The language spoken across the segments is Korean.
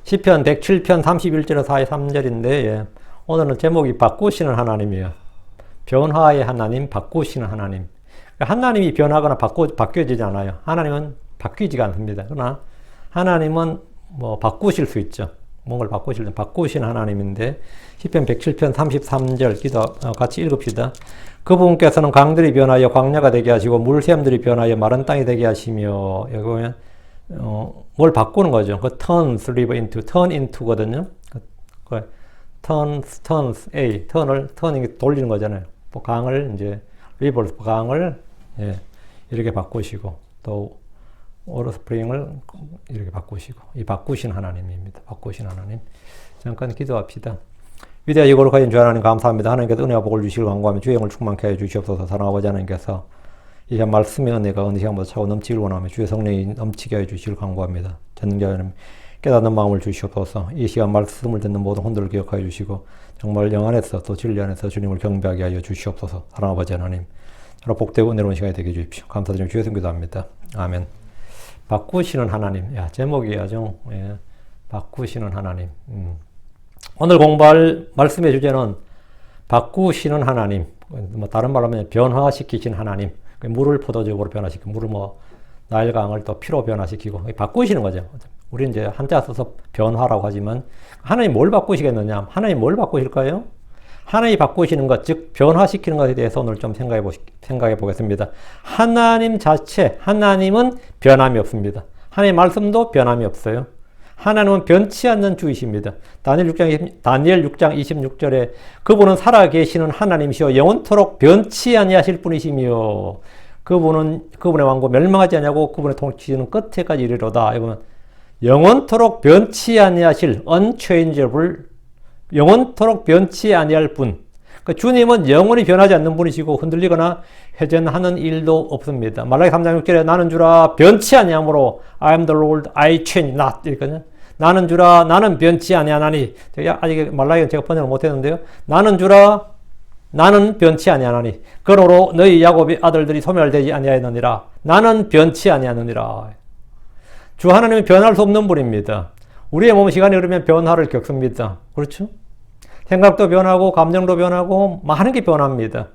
시편 107편 31절에서 43절인데, 예. 오늘은 제목이 바꾸시는 하나님이에요. 변화의 하나님, 바꾸시는 하나님. 하나님이 변하거나 바뀌어지지 않아요. 하나님은 바뀌지가 않습니다. 그러나 하나님은 뭐 바꾸실 수 있죠. 뭔가를 바꾸실 때 바꾸시는 하나님인데, 시편 107편 33절 기도 같이 읽읍시다. 그분께서는 강들이 변하여 광야가 되게 하시고 물샘들이 변하여 마른 땅이 되게 하시며, 여기 보면 뭘 바꾸는 거죠. 그 turns river into, turn into거든요. turns, turning 돌리는 거잖아요. 강을 이제 river, 강을 예, 이렇게 바꾸시고 또 오르스프링을 이렇게 바꾸시고, 이 바꾸신 하나님입니다. 바꾸신 하나님. 잠깐 기도합시다. 위대하시고 거룩하신 주 하나님 감사합니다. 하나님께서 은혜와 복을 주시길 간구하며 주의 영을 충만케 해 주시옵소서. 사랑하는 아버지 하나님께서 이 시간 말씀의 은혜가 어느 시간보다 차고 넘치길 원하며 주의 성령이 넘치게 해 주시길 간구합니다. 전능자 하나님 깨닫는 마음을 주시옵소서. 이 시간 말씀을 듣는 모든 혼들을 기억하여 주시고 정말 영 안에서 또 진리 안에서 주님을 경배하게 하여 주시옵소서. 사랑하는 아버지 하나님, 저로 복되고 은혜로운 시간이 되게 해주십시오. 감사드리며 주의 성기도합니다. 아멘. 바꾸시는 하나님. 야, 제목이 아주 예, 바꾸시는 하나님. 오늘 공부할 말씀의 주제는 바꾸시는 하나님. 뭐 다른 말로 하면 변화시키신 하나님. 물을 포도즙으로 변화시키고, 물을 뭐 나일강을 또 피로 변화시키고 바꾸시는 거죠. 우리는 이제 한자 써서 변화라고 하지만 하나님 뭘 바꾸시겠느냐? 하나님 뭘 바꾸실까요? 하나님이 바꾸시는 것, 즉 변화시키는 것에 대해서 오늘 좀 생각해 보겠습니다. 하나님 자체, 하나님은 변함이 없습니다. 하나님의 말씀도 변함이 없어요. 하나님은 변치 않는 주이십니다. 다니엘 6장 26절에 그분은 살아계시는 하나님이시여 영원토록 변치 아니하실 분이시며 그분의 왕국 멸망하지 아니하고 그분의 통치는 끝에까지 이르리로다. 이거는 영원토록 변치 아니하실 unchangeable, 영원토록 변치 아니할 분. 그러니까 주님은 영원히 변하지 않는 분이시고 흔들리거나 회전하는 일도 없습니다. 말라기 3장 6절에 나는 주라 변치 아니하므로 I am the Lord, I change not. 이렇거든요. 나는 주라 나는 변치 아니하나니. 아직 말라기는 제가 번역을 못했는데요. 나는 주라 나는 변치 아니하나니. 그러므로 너희 야곱의 아들들이 소멸되지 아니하였느니라. 나는 변치 아니하느니라. 주 하나님은 변할 수 없는 분입니다. 우리의 몸은 시간이 흐르면 변화를 겪습니다. 그렇죠? 생각도 변하고 감정도 변하고 많은 게 변합니다.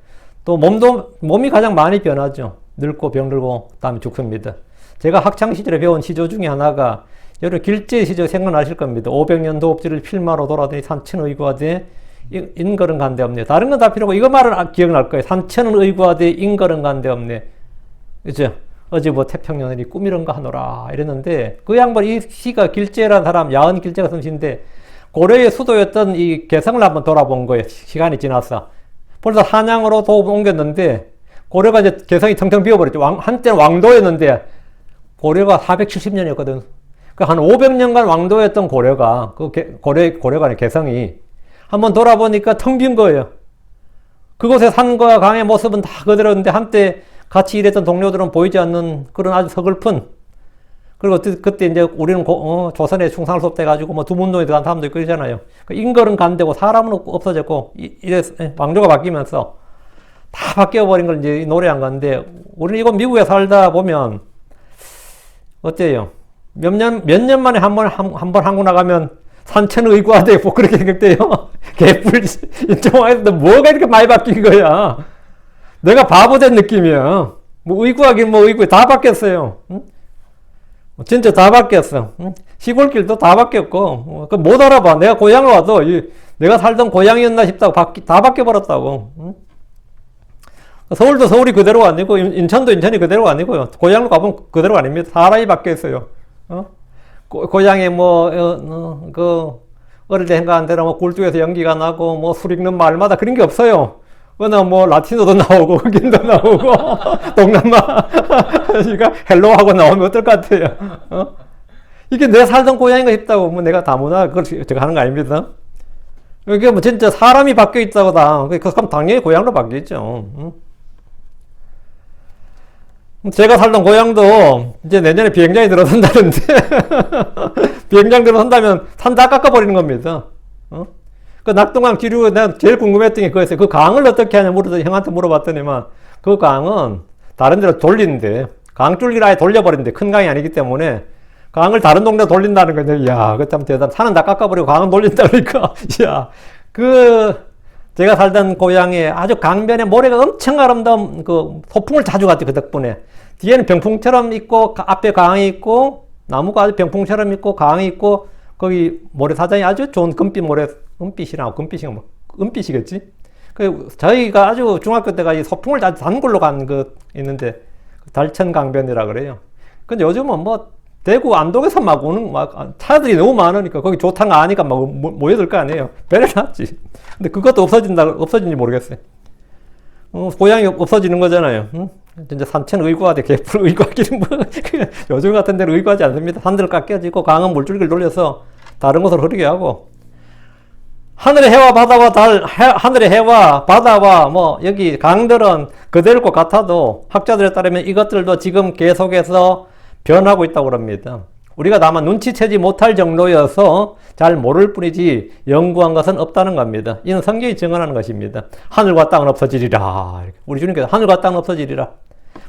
또 몸이 가장 많이 변하죠. 늙고 병들고 다음에 죽습니다. 제가 학창시절에 배운 시조 중에 하나가 여러분 길제 시조 생각나실 겁니다. 500년 도읍지를 필마로 돌아다니 산천은 의구하되 인걸은 간데 없네. 다른 건 다 필요 없고 이거 말은 기억날 거예요. 산천은 의구하되 인걸은 간데 없네. 그죠? 어제 뭐 태평양이 꿈이런가 하노라 이랬는데 그 양반 이 시가 길제라는 사람 야은 길제가 쓴 시인데 고려의 수도였던 이 개성을 한번 돌아본 거예요. 시간이 지나서 벌써 한양으로 도읍을 옮겼는데 고려가 이제 개성이 텅텅 비어버렸죠. 한때는 왕도였는데 고려가 470년이었거든. 그 한 500년간 왕도였던 고려가 고려가 개성이 한번 돌아보니까 텅 빈 거예요. 그곳의 산과 강의 모습은 다 그대로인데 한때 같이 일했던 동료들은 보이지 않는 그런 아주 서글픈. 그리고 그때 이제 우리는 조선에 충상을 수업돼가지고 뭐 두문동에 들어간 사람도 있고 그러잖아요. 인걸은 간대고 사람은 없어졌고 왕조가 바뀌면서 다 바뀌어버린 걸 이제 노래한 건데 우리는 이거 미국에 살다 보면 어때요? 몇 년 만에 한 번 한국 나가면 산천의 의구하되 뭐 그렇게 생각돼요. 개뿔 인정하겠는데 뭐가 이렇게 많이 바뀐 거야? 내가 바보 된 느낌이야. 뭐 의구하긴 뭐 의구 다 바뀌었어요. 응? 진짜 다 바뀌었어. 응? 시골길도 다 바뀌었고 못 알아봐. 내가 고향을 와도 내가 살던 고향이었나 싶다고 다 바뀌어버렸다고. 응? 서울도 서울이 그대로가 아니고 인천도 인천이 그대로가 아니고요. 고향을 가보면 그대로가 아닙니다. 사람이 바뀌었어요. 고향에 어릴 때 생각한 대로 뭐 굴뚝에서 연기가 나고 뭐 술 읽는 마을마다 그런 게 없어요. 뭐 라틴어도 나오고 흑인도 나오고 동남아 그러니까 헬로하고 나오면 어떨 것 같아요? 이게 내가 살던 고향인가 싶다고 뭐 내가 다문화 그걸 제가 하는 거 아닙니다. 이게 뭐 진짜 사람이 바뀌어 있다고 다 그럼 당연히 고향도 바뀌었죠. 제가 살던 고향도 이제 내년에 비행장이 들어선다는데 비행장 들어선다면 산 다 깎아버리는 겁니다. 그 낙동강 기류 내가 제일 궁금했던 게 그거였어요. 그 강을 어떻게 하냐 형한테 물어봤더니만 그 강은 다른 데로 돌리는데 강줄기를 아예 돌려버리는데 큰 강이 아니기 때문에 강을 다른 동네 돌린다는 거죠. 야, 그거 참 대단. 산은 다 깎아버리고 강은 돌린다 그러니까. 야, 제가 살던 고향에 아주 강변에 모래가 엄청 아름다운 그 소풍을 자주 갔죠. 그 덕분에. 뒤에는 병풍처럼 있고, 앞에 강이 있고, 나무가 아주 병풍처럼 있고, 강이 있고, 거기 모래사장이 아주 좋은 금빛 모래, 은빛이겠지? 저희가 아주 중학교 때가 이 소풍을 단골로 간 그 있는데, 달천강변이라 그래요. 근데 요즘은 뭐, 대구 안동에서 막 오는, 차들이 너무 많으니까, 거기 좋다는 거 아니까 막 모여들 거 아니에요. 배를 놨지. 근데 그것도 없어진지 모르겠어요. 고향이 없어지는 거잖아요. 응? 이제 산천 의과대, 개풀 의과기는 뭐, 요즘 같은 데는 의과하지 않습니다. 산들 깎여지고, 강은 물줄기를 돌려서 다른 곳으로 흐르게 하고, 하늘의 해와 하늘의 해와 바다와 뭐, 여기 강들은 그대로 것 같아도 학자들에 따르면 이것들도 지금 계속해서 변하고 있다고 합니다. 우리가 다만 눈치채지 못할 정도여서 잘 모를 뿐이지 연구한 것은 없다는 겁니다. 이는 성경이 증언하는 것입니다. 하늘과 땅은 없어지리라. 우리 주님께서 하늘과 땅은 없어지리라.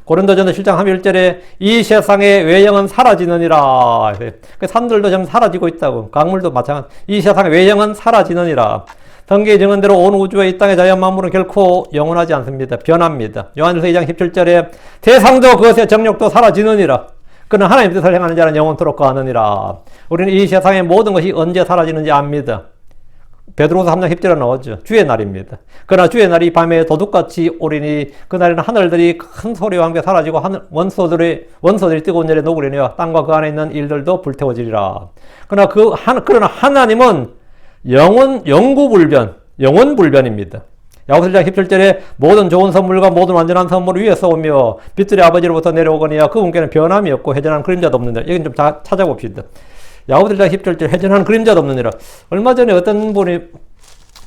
고린도전서 7장 1절에 이 세상의 외형은 사라지느니라. 산들도 좀 사라지고 있다고. 강물도 마찬가지. 이 세상의 외형은 사라지느니라. 성경의 증언대로 온 우주의 이 땅의 자연 만물은 결코 영원하지 않습니다. 변합니다. 요한일서 2장 17절에 세상도 그것의 정욕도 사라지느니라. 그러나 하나님의 뜻을 행하는 자는 영원토록 거하느니라. 우리는 이 세상의 모든 것이 언제 사라지는지 압니다. 베드로서 3장 10절에 나오죠. 주의 날입니다. 그러나 주의 날이 밤에 도둑같이 오리니 그날에는 하늘들이 큰 소리와 함께 사라지고 원소들이 뜨거운 열에 녹으리니와 땅과 그 안에 있는 일들도 불태워지리라. 그러나 하나님은 영원불변입니다. 야고보서 1장 17절에 모든 좋은 선물과 모든 완전한 선물을 위에서 오며 빛들의 아버지로부터 내려오거니와 그분께는 변함이 없고 회전하는 그림자도 없느니라. 이건 좀 찾아봅시다. 야고보서 1장 17절 회전하는 그림자도 없느니라. 얼마 전에 어떤 분이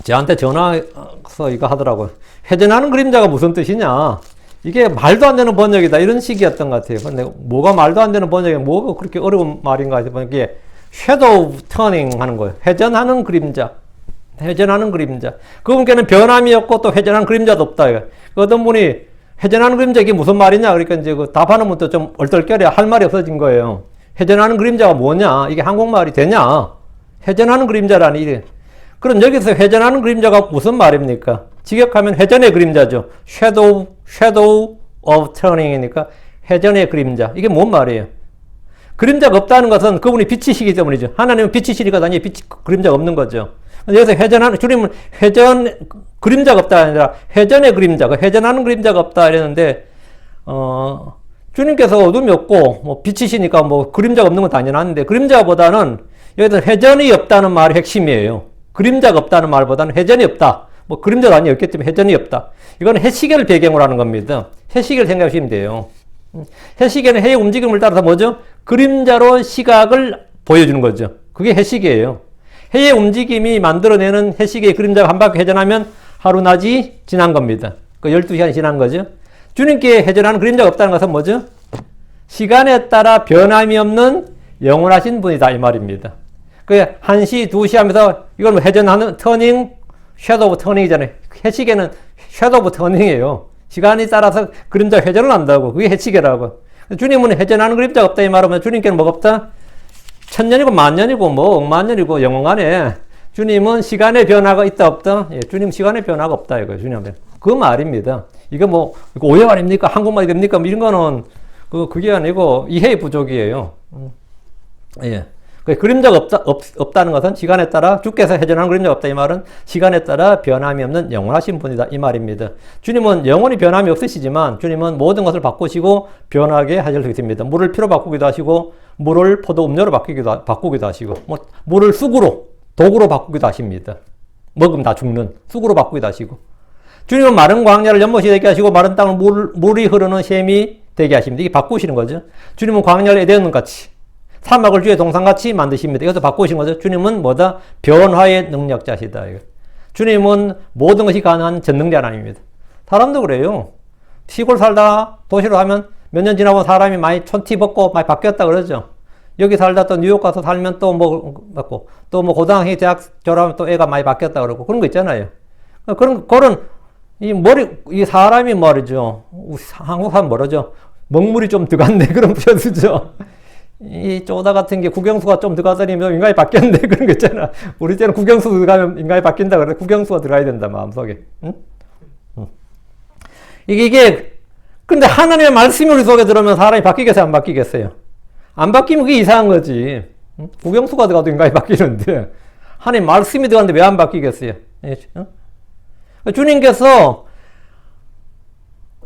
저한테 전화해서 이거 하더라고요. 회전하는 그림자가 무슨 뜻이냐. 이게 말도 안 되는 번역이다. 이런 식이었던 것 같아요. 근데 뭐가 말도 안 되는 번역이 뭐가 그렇게 어려운 말인가 해서 이게 섀도우 터닝 하는 거예요. 회전하는 그림자. 그분께는 변함이 없고 또 회전하는 그림자도 없다. 어떤 분이 회전하는 그림자 이게 무슨 말이냐. 그러니까 이제 그 답하는 분도 좀 얼떨결에 할 말이 없어진 거예요. 회전하는 그림자가 뭐냐? 이게 한국말이 되냐? 회전하는 그림자라니 이래. 그럼 여기서 회전하는 그림자가 무슨 말입니까? 직역하면 회전의 그림자죠. shadow of turning이니까 회전의 그림자. 이게 뭔 말이에요? 그림자가 없다는 것은 그분이 빛이시기 때문이죠. 하나님은 빛이시니까 당연히 그림자가 없는 거죠. 여기서 주님은 그림자가 없다 아니라 회전의 그림자, 회전하는 그림자가 없다 이랬는데, 주님께서 어둠이 없고, 뭐, 빛이시니까 뭐, 그림자가 없는 건 당연한데, 그림자보다는 여기서 회전이 없다는 말이 핵심이에요. 그림자가 없다는 말보다는 회전이 없다. 뭐, 그림자도 아니었기 때문에 회전이 없다. 이건 해시계를 배경으로 하는 겁니다. 해시계를 생각하시면 돼요. 해시계는 해의 움직임을 따라서 뭐죠? 그림자로 시각을 보여주는 거죠. 그게 해시계예요. 해의 움직임이 만들어내는 해시계의 그림자가 한 바퀴 회전하면 하루 낮이 지난 겁니다. 그 12시간이 지난 거죠. 주님께 회전하는 그림자가 없다는 것은 뭐죠? 시간에 따라 변함이 없는 영원하신 분이다 이 말입니다. 그 1시, 2시 하면서 이건 뭐 회전하는 터닝, 섀도우 오브 터닝이잖아요. 해시계는 섀도우 오브 터닝이에요. 시간이 따라서 그림자 회전을 한다고. 그게 해시계라고. 주님은 회전하는 그림자가 없다 이 말하면 주님께는 뭐가 없다? 천년이고 만년이고 뭐 억만년이고 영원간에 주님은 시간의 변화가 있다 없다? 예, 주님 시간의 변화가 없다 이거예요. 주님은 그 말입니다. 이게 뭐 오해 아닙니까? 한국말이 됩니까? 뭐 이런 거는 그게 아니고 이해의 부족이에요. 예. 그림자가 없다는 것은 시간에 따라 주께서 회전하는 그림자가 없다 이 말은 시간에 따라 변함이 없는 영원하신 분이다 이 말입니다. 주님은 영원히 변함이 없으시지만 주님은 모든 것을 바꾸시고 변하게 하실 수 있습니다. 물을 피로 바꾸기도 하시고 물을 포도 음료로 바꾸기도 하시고 뭐 물을 쑥으로 독으로 바꾸기도 하십니다. 먹으면 다 죽는 쑥으로 바꾸기도 하시고 주님은 마른 광야를 연못이 되게 하시고 마른 땅을 물이 흐르는 샘이 되게 하십니다. 이게 바꾸시는 거죠. 주님은 광야를 에덴 같이 사막을 주의 동산같이 만드십니다. 이것도 바꾸신 거죠. 주님은 뭐다? 변화의 능력자시다. 주님은 모든 것이 가능한 전능자 하나님입니다. 사람도 그래요. 시골 살다 도시로 하면 몇 년 지나고 사람이 많이 촌티 벗고 많이 바뀌었다 그러죠. 여기 살다 또 뉴욕 가서 살면 또 뭐 고등학교 대학 졸업하면 또 애가 많이 바뀌었다 그러고 그런 거 있잖아요. 그런 이 사람이 말이죠. 한국 사람 뭐라죠? 먹물이 좀 들어갔네. 그런 표현 쓰죠. 이 쪼다 같은 게 국영수가 좀 들어가더니 뭐 인간이 바뀌었는데 그런 거 있잖아. 우리 때는 국영수 들어가면 인간이 바뀐다 그래. 국영수가 들어가야 된다, 마음속에. 응? 응. 근데 하나님의 말씀이 우리 속에 들어오면 사람이 바뀌겠어요, 안 바뀌겠어요? 안 바뀌면 그게 이상한 거지. 응? 국영수가 들어가도 인간이 바뀌는데, 하나님 말씀이 들어갔는데 왜 안 바뀌겠어요? 응? 주님께서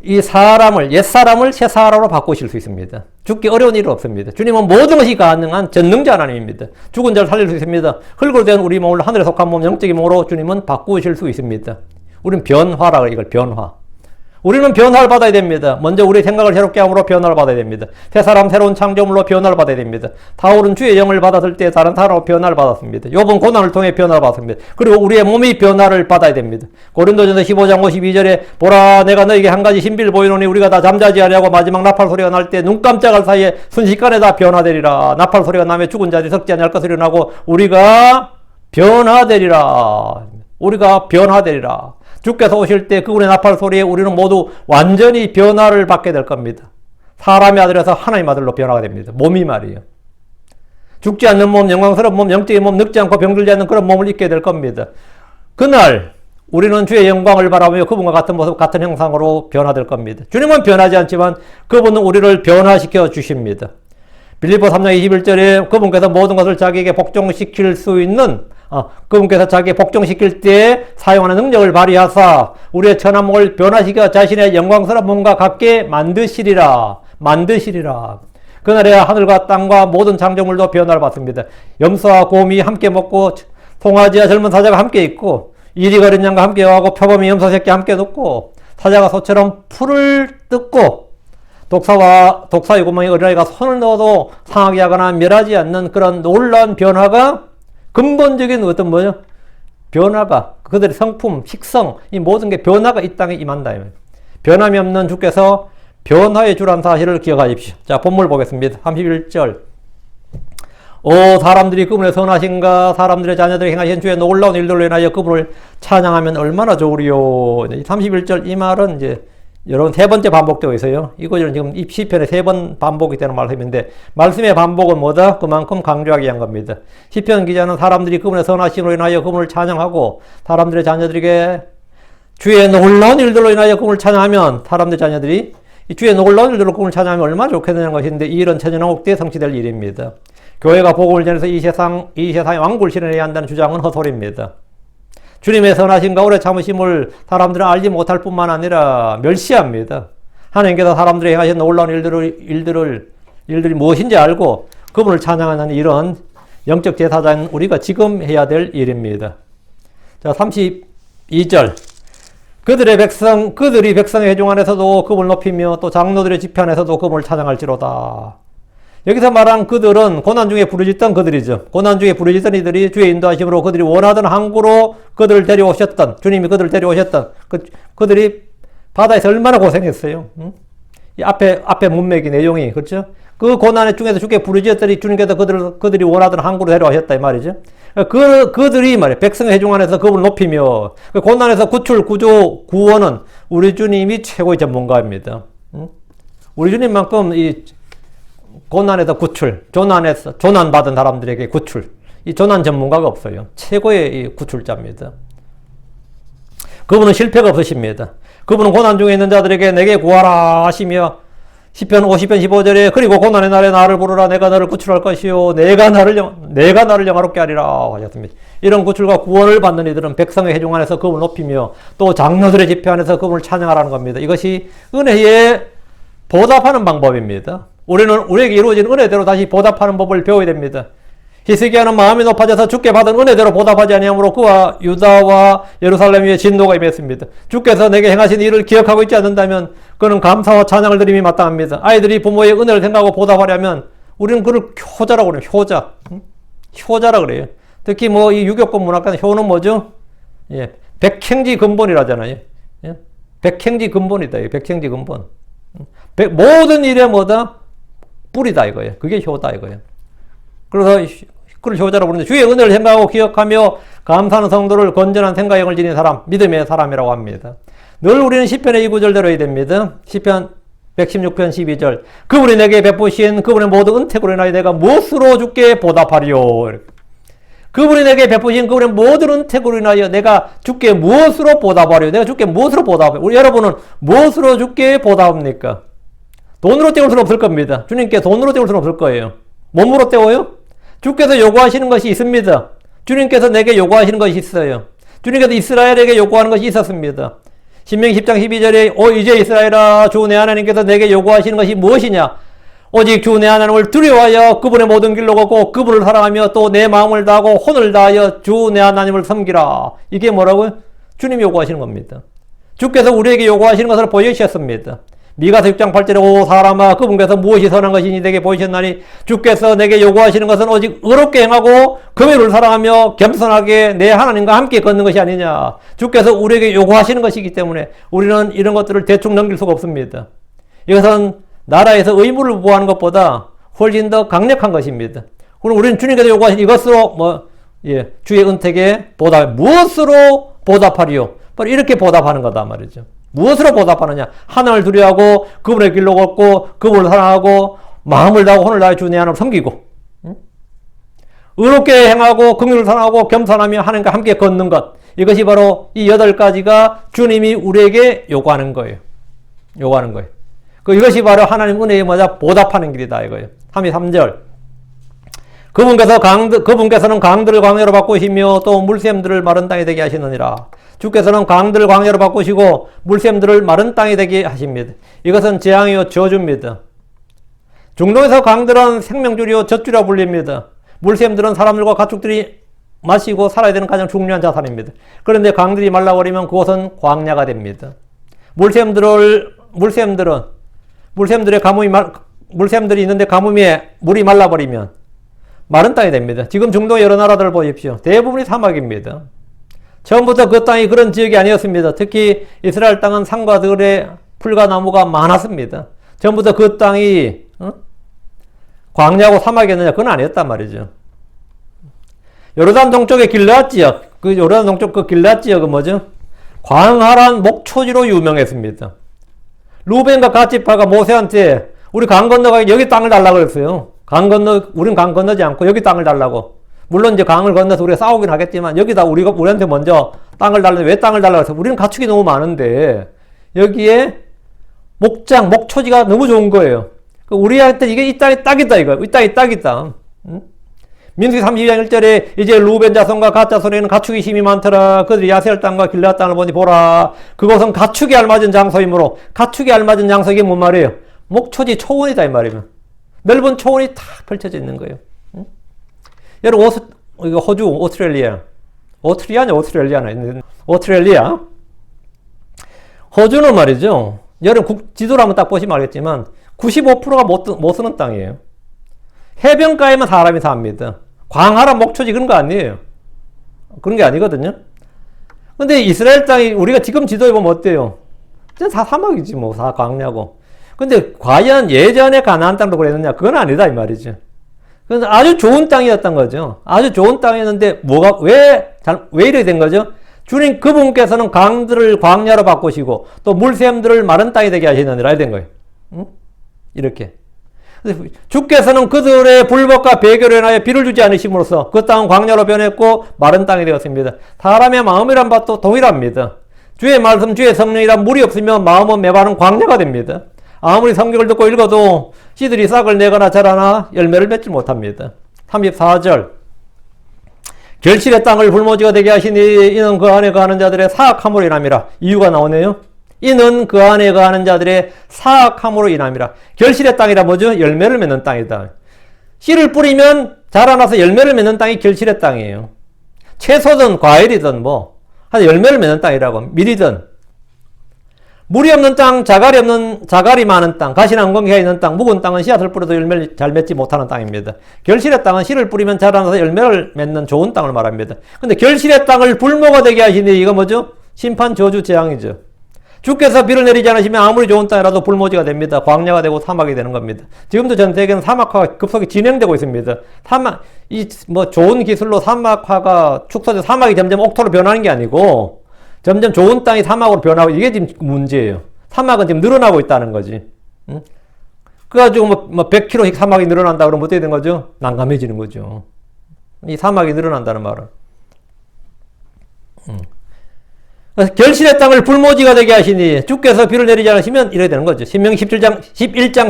이 사람을, 옛사람을 새사람으로 바꾸실 수 있습니다. 죽기 어려운 일은 없습니다. 주님은 모든 것이 가능한 전능자 하나님입니다. 죽은 자를 살릴 수 있습니다. 흙으로 된 우리 몸을 하늘에 속한 몸, 영적인 몸으로 주님은 바꾸실 수 있습니다. 우리는 변화라 그래요. 이걸 변화. 우리는 변화를 받아야 됩니다. 먼저 우리의 생각을 새롭게 함으로 변화를 받아야 됩니다. 새 사람 새로운 창조물로 변화를 받아야 됩니다. 바울은 주의 영을 받았을 때 다른 사람으로 변화를 받았습니다. 욥은 고난을 통해 변화를 받았습니다. 그리고 우리의 몸이 변화를 받아야 됩니다. 고린도전서 15장 52절에 보라 내가 너에게 한 가지 신비를 보이노니 우리가 다 잠자지 아니하고 마지막 나팔 소리가 날 때 눈 깜짝할 사이에 순식간에 다 변화되리라. 나팔 소리가 나면 죽은 자들이 석지 아니할 것을 일어나고 우리가 변화되리라. 우리가 변화되리라. 주께서 오실 때 그분의 나팔 소리에 우리는 모두 완전히 변화를 받게 될 겁니다. 사람의 아들에서 하나님의 아들로 변화가 됩니다. 몸이 말이에요. 죽지 않는 몸, 영광스러운 몸, 영적인 몸, 늙지 않고 병들지 않는 그런 몸을 입게 될 겁니다. 그날 우리는 주의 영광을 바라보며 그분과 같은 모습, 같은 형상으로 변화될 겁니다. 주님은 변하지 않지만 그분은 우리를 변화시켜 주십니다. 빌립보 3장 21절에 그분께서 모든 것을 자기에게 복종시킬 수 있는 그분께서 자기 복종시킬 때 사용하는 능력을 발휘하사 우리의 천한 몸을 변화시켜 자신의 영광스러운 몸과 같게 만드시리라. 그날에 하늘과 땅과 모든 창조물도 변화를 받습니다. 염소와 곰이 함께 먹고 송아지와 젊은 사자가 함께 있고 이리 거린 양과 함께 하고 표범이 염소 새끼 함께 듣고 사자가 소처럼 풀을 뜯고 독사의 구멍에 어린아이가 손을 넣어도 상하게 하거나 멸하지 않는 그런 놀라운 변화가 근본적인 어떤 뭐죠? 변화가 그들의 성품, 식성, 이 모든 게 변화가 이 땅에 임한다. 변함이 없는 주께서 변화의 주란 사실을 기억하십시오. 자, 본문 보겠습니다. 31절. 오 사람들이 그분의 선하신가 사람들의 자녀들이 행하신 주의 놀라운 일들로 인하여 그분을 찬양하면 얼마나 좋으리요. 31절 이 말은 이제 여러분 세 번째 반복되고 있어요. 이거는 지금 이 시편에 세 번 반복이 되는 말씀인데 말씀의 반복은 뭐다? 그만큼 강조하기 위한 겁니다. 시편 기자는 사람들이 그분의 선하심으로 인하여 그분을 찬양하고 사람들의 자녀들에게 주의 놀라운 일들로 인하여 그분을 찬양하면 사람들의 자녀들이 이 주의 놀라운 일들로 그분을 찬양하면 얼마나 좋겠느냐는 것인데 이 일은 천연왕국 때 성취될 일입니다. 교회가 복음을 전해서 이 세상에 왕국을 실현해야 한다는 주장은 헛소리입니다. 주님의 선하심과 오래 참으심을 사람들은 알지 못할 뿐만 아니라 멸시합니다. 하나님께서 사람들이 행하신 놀라운 일들이 무엇인지 알고 그분을 찬양하는 이런 영적 제사장은 우리가 지금 해야 될 일입니다. 자, 32절. 그들이 백성의 회중 안에서도 그분을 높이며 또 장로들의 집회 안에서도 그분을 찬양할지로다. 여기서 말한 그들은 고난 중에 부르짖던 그들이죠. 고난 중에 부르짖던 이들이 주의 인도하심으로 그들이 원하던 항구로 그들을 데려오셨던, 주님이 그들을 데려오셨던 그들이 바다에서 얼마나 고생했어요. 응? 이 앞에 문맥이 내용이 그렇죠. 그 고난의 중에서 주께 부르짖었더니 주님께서 그들이 원하던 항구로 데려오셨다 이 말이죠. 그들이 말이에요. 백성의 회중 안에서 그분을 높이며 그 고난에서 구출, 구조, 구원은 우리 주님이 최고의 전문가입니다. 응? 우리 주님만큼 이 고난에서 구출, 조난받은 사람들에게 구출. 이 조난 전문가가 없어요. 최고의 이 구출자입니다. 그분은 실패가 없으십니다. 그분은 고난 중에 있는 자들에게 내게 구하라 하시며 시편 50편 15절에 그리고 고난의 날에 나를 부르라 내가 너를 구출할 것이요 내가 나를 영화롭게 하리라 하셨습니다. 이런 구출과 구원을 받는 이들은 백성의 회중 안에서 그분을 높이며 또 장로들의 집회 안에서 그분을 찬양하라는 겁니다. 이것이 은혜에 보답하는 방법입니다. 우리에게 이루어진 은혜대로 다시 보답하는 법을 배워야 됩니다. 히스기야는 마음이 높아져서 주께 받은 은혜대로 보답하지 아니하므로 그와 유다와 예루살렘 위에 진노가 임했습니다. 주께서 내게 행하신 일을 기억하고 있지 않는다면 그는 감사와 찬양을 드림이 마땅합니다. 아이들이 부모의 은혜를 생각하고 보답하려면 우리는 그를 효자라고 그래요. 효자. 효자라 그래요. 특히 뭐 이 유교권 문학과는 효는 뭐죠? 예. 백행지 근본이라잖아요. 예? 백행지 근본이다. 백행지 근본. 모든 일에 뭐다? 뿌리다 이거예요. 그게 효다 이거예요. 그래서 그를 효자라고 부르는데 주의 은혜를 생각하고 기억하며 감사하는 성도를 건전한 생각을 지닌 사람, 믿음의 사람이라고 합니다. 늘 우리는 시편의 이 구절대로 해야 됩니다. 시편 116편 12절. 그분이 내게 베푸신 그분의 모든 은택으로 인하여 내가 무엇으로 주께 보답하리요. 그분이 내게 베푸신 그분의 모든 은택으로 인하여 내가 주께 무엇으로 보답하리요. 내가 주께 무엇으로 보답해요. 우리 여러분은 무엇으로 주께 보답합니까? 돈으로 때울 수는 없을 겁니다. 주님께 돈으로 때울 수는 없을 거예요. 몸으로 때워요? 주께서 요구하시는 것이 있습니다. 주님께서 내게 요구하시는 것이 있어요. 주님께서 이스라엘에게 요구하는 것이 있었습니다. 신명기 10장 12절에 이제 이스라엘아 주 내 하나님께서 내게 요구하시는 것이 무엇이냐? 오직 주 내 하나님을 두려워하여 그분의 모든 길로 걷고 그분을 사랑하며 또 내 마음을 다하고 혼을 다하여 주 내 하나님을 섬기라. 이게 뭐라고요? 주님이 요구하시는 겁니다. 주께서 우리에게 요구하시는 것을 보여주셨습니다. 미가서 6장 8절에 오 사람아 그분께서 무엇이 선한 것이니 내게 보이셨나니 주께서 내게 요구하시는 것은 오직 의롭게 행하고 금요를 사랑하며 겸손하게 내 하나님과 함께 걷는 것이 아니냐. 주께서 우리에게 요구하시는 것이기 때문에 우리는 이런 것들을 대충 넘길 수가 없습니다. 이것은 나라에서 의무를 부과하는 것보다 훨씬 더 강력한 것입니다. 그럼 우리는 주님께서 요구하신 이것으로 주의 은택에 보답, 무엇으로 보답하리요? 바로 이렇게 보답하는 거다 말이죠. 무엇으로 보답하느냐? 하나님을 두려워하고 그분의 길로 걷고 그분을 사랑하고 마음을 다하고 혼을 다해 주 내 하나님을 섬기고 의롭게 행하고 긍휼을 사랑하고 겸손하며 하나님과 함께 걷는 것. 이것이 바로 이 8가지가 주님이 우리에게 요구하는 거예요. 요구하는 거예요. 이것이 바로 하나님 은혜에 맞아 보답하는 길이다 이거예요. 33절. 그분께서는 강들을 광야로 바꾸시며 또 물샘들을 마른 땅이 되게 하시느니라. 주께서는 강들을 광야로 바꾸시고 물샘들을 마른 땅이 되게 하십니다. 이것은 재앙이요 저주입니다. 중동에서 강들은 생명줄이요 젖줄이라 불립니다. 물샘들은 사람들과 가축들이 마시고 살아야 되는 가장 중요한 자산입니다. 그런데 강들이 말라버리면 그곳은 광야가 됩니다. 물샘들이 있는데 가뭄에 물이 말라버리면 마른 땅이 됩니다. 지금 중동의 여러 나라들을 보십시오. 대부분이 사막입니다. 처음부터 그 땅이 그런 지역이 아니었습니다. 특히 이스라엘 땅은 산과 들에 풀과 나무가 많았습니다. 처음부터 그 땅이 광야고 사막이었느냐? 그건 아니었단 말이죠. 요르단 동쪽의 길르앗 지역, 요르단 동쪽 그 길르앗 지역은 뭐죠? 광활한 목초지로 유명했습니다. 루벤과 갓지파가 모세한테 우리 강 건너가 여기 땅을 달라고 그랬어요. 우린 강 건너지 않고 여기 땅을 달라고. 물론 이제 강을 건너서 우리가 싸우긴 하겠지만 여기다 우리한테 먼저 땅을 달라고. 왜 땅을 달라고 해서 우리는 가축이 너무 많은데 여기에 목초지가 너무 좋은 거예요. 우리한테 이 땅이 딱이다 이거. 이 땅이 딱이다. 민수기 32장 1절에 이제 루벤 자손과 갓 자손에는 가축이 힘이 많더라. 그들이 야셀 땅과 길르앗 땅을 보니 보라. 그곳은 가축이 알맞은 장소이므로. 가축이 알맞은 장소 이게 뭔 말이에요? 목초지 초원이다 이 말이면. 넓은 초원이 탁 펼쳐져 있는 거예요. 여러분 이거 호주 오스트레일리아. 호주는 말이죠. 여러분 지도를 한번 딱 보시면 알겠지만 95%가 못 쓰는 땅이에요. 해변가에만 사람이 삽니다. 광활한 목초지 그런 거 아니에요. 그런 게 아니거든요. 근데 이스라엘 땅이 우리가 지금 지도에 보면 어때요? 진짜 다 사막이지 뭐, 다 광야고. 근데 과연 예전에 가나안 땅도 그랬느냐? 그건 아니다 이 말이죠. 그래서 아주 좋은 땅이었던 거죠. 아주 좋은 땅이었는데 왜 이렇게 된 거죠? 주님 그분께서는 강들을 광야로 바꾸시고 또 물샘들을 마른 땅이 되게 하시느니라 이렇게 된 거예요. 이렇게. 주께서는 그들의 불법과 배교로 인하여 비를 주지 않으심으로써 그 땅은 광야로 변했고 마른 땅이 되었습니다. 사람의 마음이란 바도 동일합니다. 주의 말씀, 주의 성령이란 물이 없으면 마음은 메마른 광야가 됩니다. 아무리 성경을 듣고 읽어도 씨들이 싹을 내거나 자라나 열매를 맺지 못합니다. 34절. 결실의 땅을 불모지가 되게 하시니 이는 그 안에 거하는 자들의 사악함으로 인함이라. 이유가 나오네요. 이는 그 안에 거하는 자들의 사악함으로 인함이라. 결실의 땅이라 뭐죠? 열매를 맺는 땅이다. 씨를 뿌리면 자라나서 열매를 맺는 땅이 결실의 땅이에요. 채소든 과일이든 한 열매를 맺는 땅이라고. 밀이든. 물이 없는 땅, 자갈이 많은 땅, 가시나 엉겅퀴가 있는 땅, 묵은 땅은 씨앗을 뿌려도 열매를 잘 맺지 못하는 땅입니다. 결실의 땅은 씨를 뿌리면 자라나서 열매를 맺는 좋은 땅을 말합니다. 근데 결실의 땅을 불모가 되게 하시니 이거 뭐죠? 심판, 저주, 재앙이죠. 주께서 비를 내리지 않으시면 아무리 좋은 땅이라도 불모지가 됩니다. 광야가 되고 사막이 되는 겁니다. 지금도 전 세계는 사막화가 급속히 진행되고 있습니다. 좋은 기술로 사막화가 축소돼서 사막이 점점 옥토로 변하는 게 아니고 점점 좋은 땅이 사막으로 변하고 이게 지금 문제예요. 사막은 지금 늘어나고 있다는 거지. 응? 그래가지고 뭐 100km씩 사막이 늘어난다 그러면 어떻게 된 거죠? 난감해지는 거죠. 이 사막이 늘어난다는 말은. 결실의 땅을 불모지가 되게 하시니 주께서 비를 내리지 않으시면 이래 되는 거죠. 신명기 11장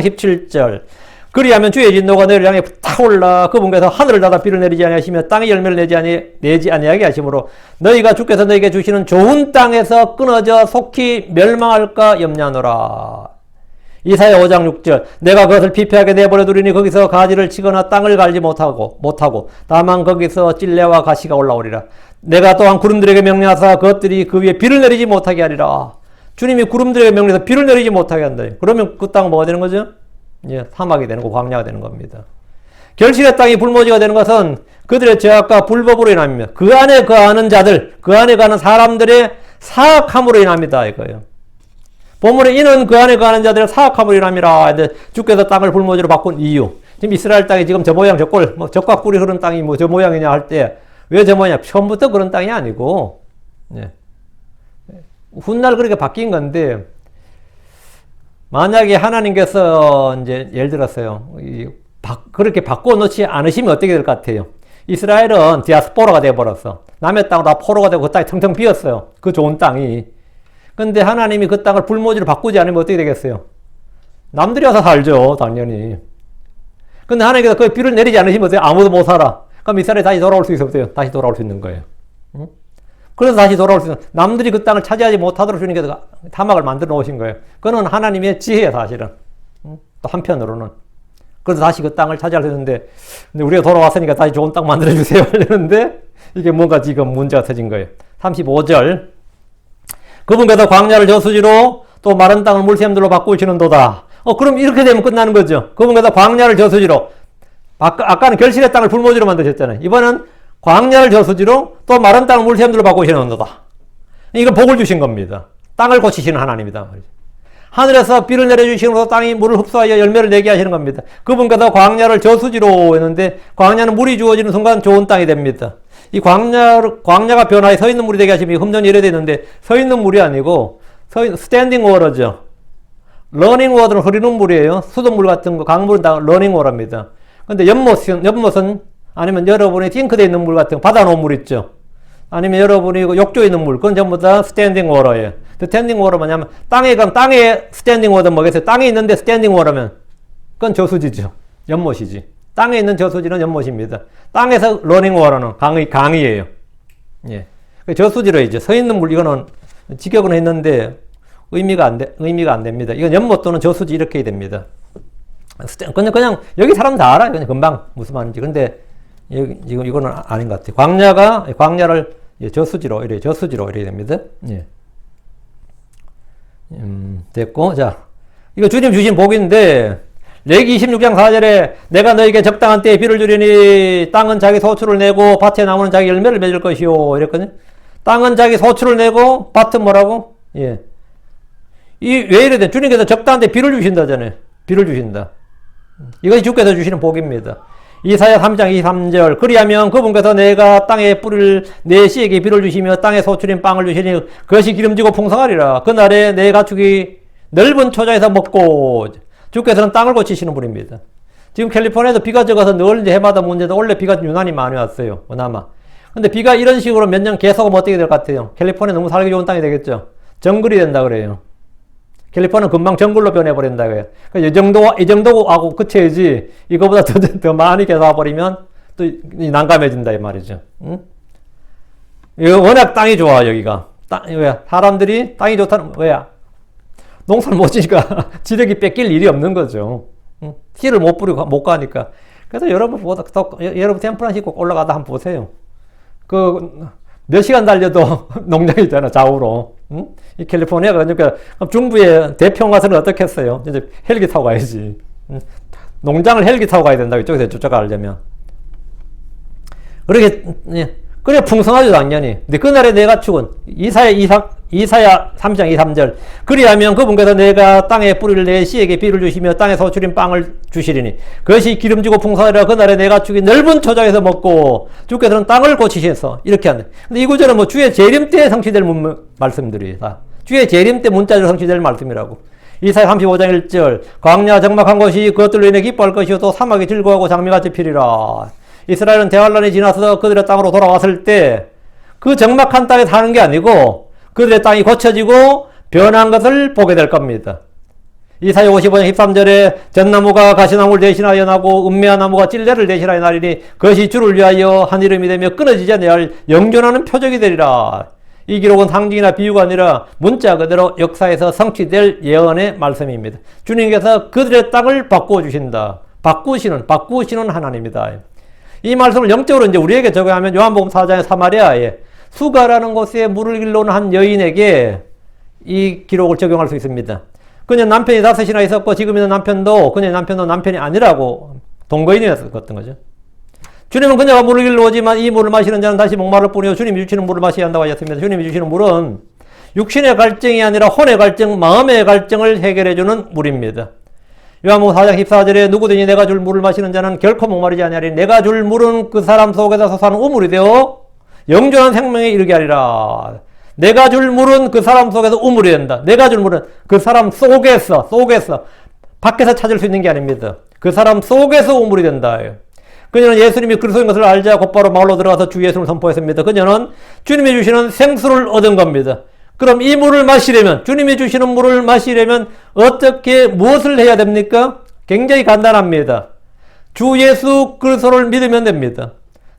17절. 그리하면 주의 진노가 너희를 향해 타올라 그분께서 하늘을 닫아 비를 내리지 아니하시며 땅에 열매를 내지 아니하게 하심으로 너희가 주께서 너희에게 주시는 좋은 땅에서 끊어져 속히 멸망할까 염려하노라. 이사야 5장 6절. 내가 그것을 피폐하게 내버려 두리니 거기서 가지를 치거나 땅을 갈지 못하고 다만 거기서 찔레와 가시가 올라오리라. 내가 또한 구름들에게 명령하사 그것들이 그 위에 비를 내리지 못하게 하리라. 주님이 구름들에게 명령해서 비를 내리지 못하게 한다. 그러면 그 땅은 뭐가 되는 거죠? 예, 사막이 되는 거, 광야가 되는 겁니다. 결실의 땅이 불모지가 되는 것은 그들의 죄악과 불법으로 인합니다. 그 안에 거하는 자들, 그 안에 거하는 사람들의 사악함으로 인합니다. 이거예요. 본문에 이는 그 안에 거하는 자들의 사악함으로 인함이라. 주께서 땅을 불모지로 바꾼 이유. 지금 이스라엘 땅이 지금 저 모양, 저 꼴, 뭐 적과 꿀이 흐른 땅이 뭐 저 모양이냐 할 때 왜 저 모양? 처음부터 그런 땅이 아니고, 예. 훗날 그렇게 바뀐 건데, 만약에 하나님께서 이제 예를 들었어요. 그렇게 바꿔놓지 않으시면 어떻게 될 것 같아요? 이스라엘은 디아스포라가 되어버렸어. 남의 땅은 다 포로가 되고 그 땅이 텅텅 비었어요. 그 좋은 땅이. 근데 하나님이 그 땅을 불모지로 바꾸지 않으면 어떻게 되겠어요? 남들이 와서 살죠, 당연히. 근데 하나님께서 그 비를 내리지 않으시면 어때요? 아무도 못 살아. 그럼 이스라엘이 다시 돌아올 수 있어요, 없어요? 다시 돌아올 수 있는 거예요. 응? 그래서 다시 돌아올 수 있는, 남들이 그 땅을 차지하지 못하도록 주님께서 사막을 만들어 놓으신 거예요. 그건 하나님의 지혜예요, 사실은. 응? 또 한편으로는. 그래서 다시 그 땅을 차지할 수 있는데, 근데 우리가 돌아왔으니까 다시 좋은 땅 만들어주세요. 하려는데, 이게 뭔가 지금 문제가 터진 거예요. 35절. 그분께서 광야를 저수지로 또 마른 땅을 물샘들로 바꾸시는도다. 그럼 이렇게 되면 끝나는 거죠. 그분께서 광야를 저수지로. 아까는 결실의 땅을 불모지로 만드셨잖아요. 이번은 광야를 저수지로 또 마른 땅을 물샘들로 바꾸시는도다. 이거 복을 주신 겁니다. 땅을 고치시는 하나님이다. 하늘에서 비를 내려주시면서 땅이 물을 흡수하여 열매를 내게 하시는 겁니다. 그분께서 광야를 저수지로 했는데 광야는 물이 주어지는 순간 좋은 땅이 됩니다. 이 광야가 변화해 서 있는 물이 되게 하시면 흠전이 이래 되는데 서 있는 물이 아니고 스탠딩 워터죠. 러닝 워터는 흐르는 물이에요. 수돗물 같은 거, 강물은 다 러닝 워터입니다. 근데 연못은 아니면 여러분이 싱크대에 있는 물 같은 거, 받아놓은 물 있죠. 아니면 여러분이 욕조에 있는 물, 그건 전부 다 스탠딩 워터예요. 스탠딩 워터 뭐냐면 땅에 스탠딩 워터 뭐겠어요? 땅에 있는데 스탠딩 워터면 그건 저수지죠. 연못이지. 땅에 있는 저수지는 연못입니다. 땅에서 러닝 워터는 강이에요. 예. 저수지로 이제 서 있는 물, 이거는 직역은 했는데 의미가 안 됩니다. 이건 연못 또는 저수지 이렇게 됩니다. 그냥 여기 사람 다 알아요. 그냥 금방 무슨 말인지. 근데 지금 이거는 아닌 것 같아요. 광야를 저수지로 이래 됩니다. 예. 됐고. 자, 이거 주님 주신 복인데, 레기 26장 4절에 내가 너에게 적당한 때에 비를 주리니 땅은 자기 소출을 내고 밭의 나무는 자기 열매를 맺을 것이요. 이랬거든요. 땅은 자기 소출을 내고 밭은 뭐라고? 예. 왜 이래 돼? 주님께서 적당한 때 비를 주신다잖아요. 비를 주신다. 이것이 주께서 주시는 복입니다. 이사야 3장 23절. 그리하면 그분께서 내가 땅에 뿌릴 내 씨에게 비를 주시며 땅에 소출인 빵을 주시니 그것이 기름지고 풍성하리라. 그날에 내 가축이 넓은 초자에서 먹고. 주께서는 땅을 고치시는 분입니다. 지금 캘리포니아에도 비가 적어서 늘 이제 해마다 문제도 원래 비가 유난히 많이 왔어요. 그나마. 근데 비가 이런 식으로 몇 년 계속 오면 어떻게 될 것 같아요? 캘리포니아 너무 살기 좋은 땅이 되겠죠? 정글이 된다 그래요. 캘리포니아는 금방 정글로 변해버린다 그래요. 이 정도하고 그쳐야지 이거보다 더 많이 계속 와버리면 또 난감해진다 이 말이죠. 응? 이거 워낙 땅이 좋아 여기가. 왜? 사람들이 땅이 좋다는 왜야? 농사를 못 지니까 지력이 뺏길 일이 없는 거죠. 응? 씨를 못 뿌리고 못 가니까. 그래서 여러분 샌프란시스코 올라가다 한번 보세요. 몇 시간 달려도 농장이 있잖아, 좌우로. 응? 이 캘리포니아가, 그러니까, 중부의 대평화선은 어떻게 했어요? 이제 헬기 타고 가야지. 응? 농장을 헬기 타고 가야 된다, 이쪽에서 저쪽 가려면. 그래, 풍성하죠, 당연히. 근데 그날에 내가 죽은, 이사야 3장 2, 3절. 그리하면 그분께서 내가 땅에 뿌릴 내 씨에게 비를 주시며 땅에 소출인 빵을 주시리니 그것이 기름지고 풍성하리라. 그날에 내가 죽인 넓은 초장에서 먹고 주께서는 땅을 고치셔서 이렇게 한다. 근데 이 구절은 뭐 주의 재림 때 성취될 말씀들이 다 주의 재림 때 문자로 성취될 말씀이라고. 이사야 35장 1절 광야 적막한 곳이 그것들로 인해 기뻐할 것이요 또 사막이 즐거워하고 장미같이 피리라. 이스라엘은 대환란이 지나서 그들의 땅으로 돌아왔을 때 그 적막한 땅에 사는 게 아니고 그들의 땅이 고쳐지고 변한 것을 보게 될 겁니다. 이사야 55장 13절에 전나무가 가시나무를 대신하여 나고 은매한 나무가 찔레를 대신하여 나리니 그것이 주를 위하여 한 이름이 되며 끊어지지 아니할 영존하는 표적이 되리라. 이 기록은 상징이나 비유가 아니라 문자 그대로 역사에서 성취될 예언의 말씀입니다. 주님께서 그들의 땅을 바꾸어 주신다. 바꾸시는 하나님이다. 이 말씀을 영적으로 이제 우리에게 적용하면 요한복음 4장의 사마리아에 수가라는 곳에 물을 길러온 한 여인에게 이 기록을 적용할 수 있습니다. 그녀 남편이 5이나 있었고 지금 있는 남편도 그녀의 남편도 남편이 아니라고 동거인이었던 거죠. 주님은 그녀가 물을 길러오지만 이 물을 마시는 자는 다시 목마를 뿐이요 주님이 주시는 물을 마셔야 한다고 하셨습니다. 주님이 주시는 물은 육신의 갈증이 아니라 혼의 갈증, 마음의 갈증을 해결해주는 물입니다. 요한복음 4장 14절에 누구든지 내가 줄 물을 마시는 자는 결코 목마르지 아니하리니 내가 줄 물은 그 사람 속에서 솟아나는 우물이 되어 영존한 생명에 이르게 하리라. 내가 줄 물은 그 사람 속에서 우물이 된다. 내가 줄 물은 그 사람 속에서 밖에서 찾을 수 있는 게 아닙니다. 그 사람 속에서 우물이 된다. 그녀는 예수님이 그리스도인 것을 알자 곧바로 마을로 들어가서 주 예수를 선포했습니다. 그녀는 주님이 주시는 생수를 얻은 겁니다. 그럼 이 물을 마시려면 주님이 주시는 물을 마시려면 어떻게 무엇을 해야 됩니까? 굉장히 간단합니다. 주 예수 그리스도를 믿으면 됩니다.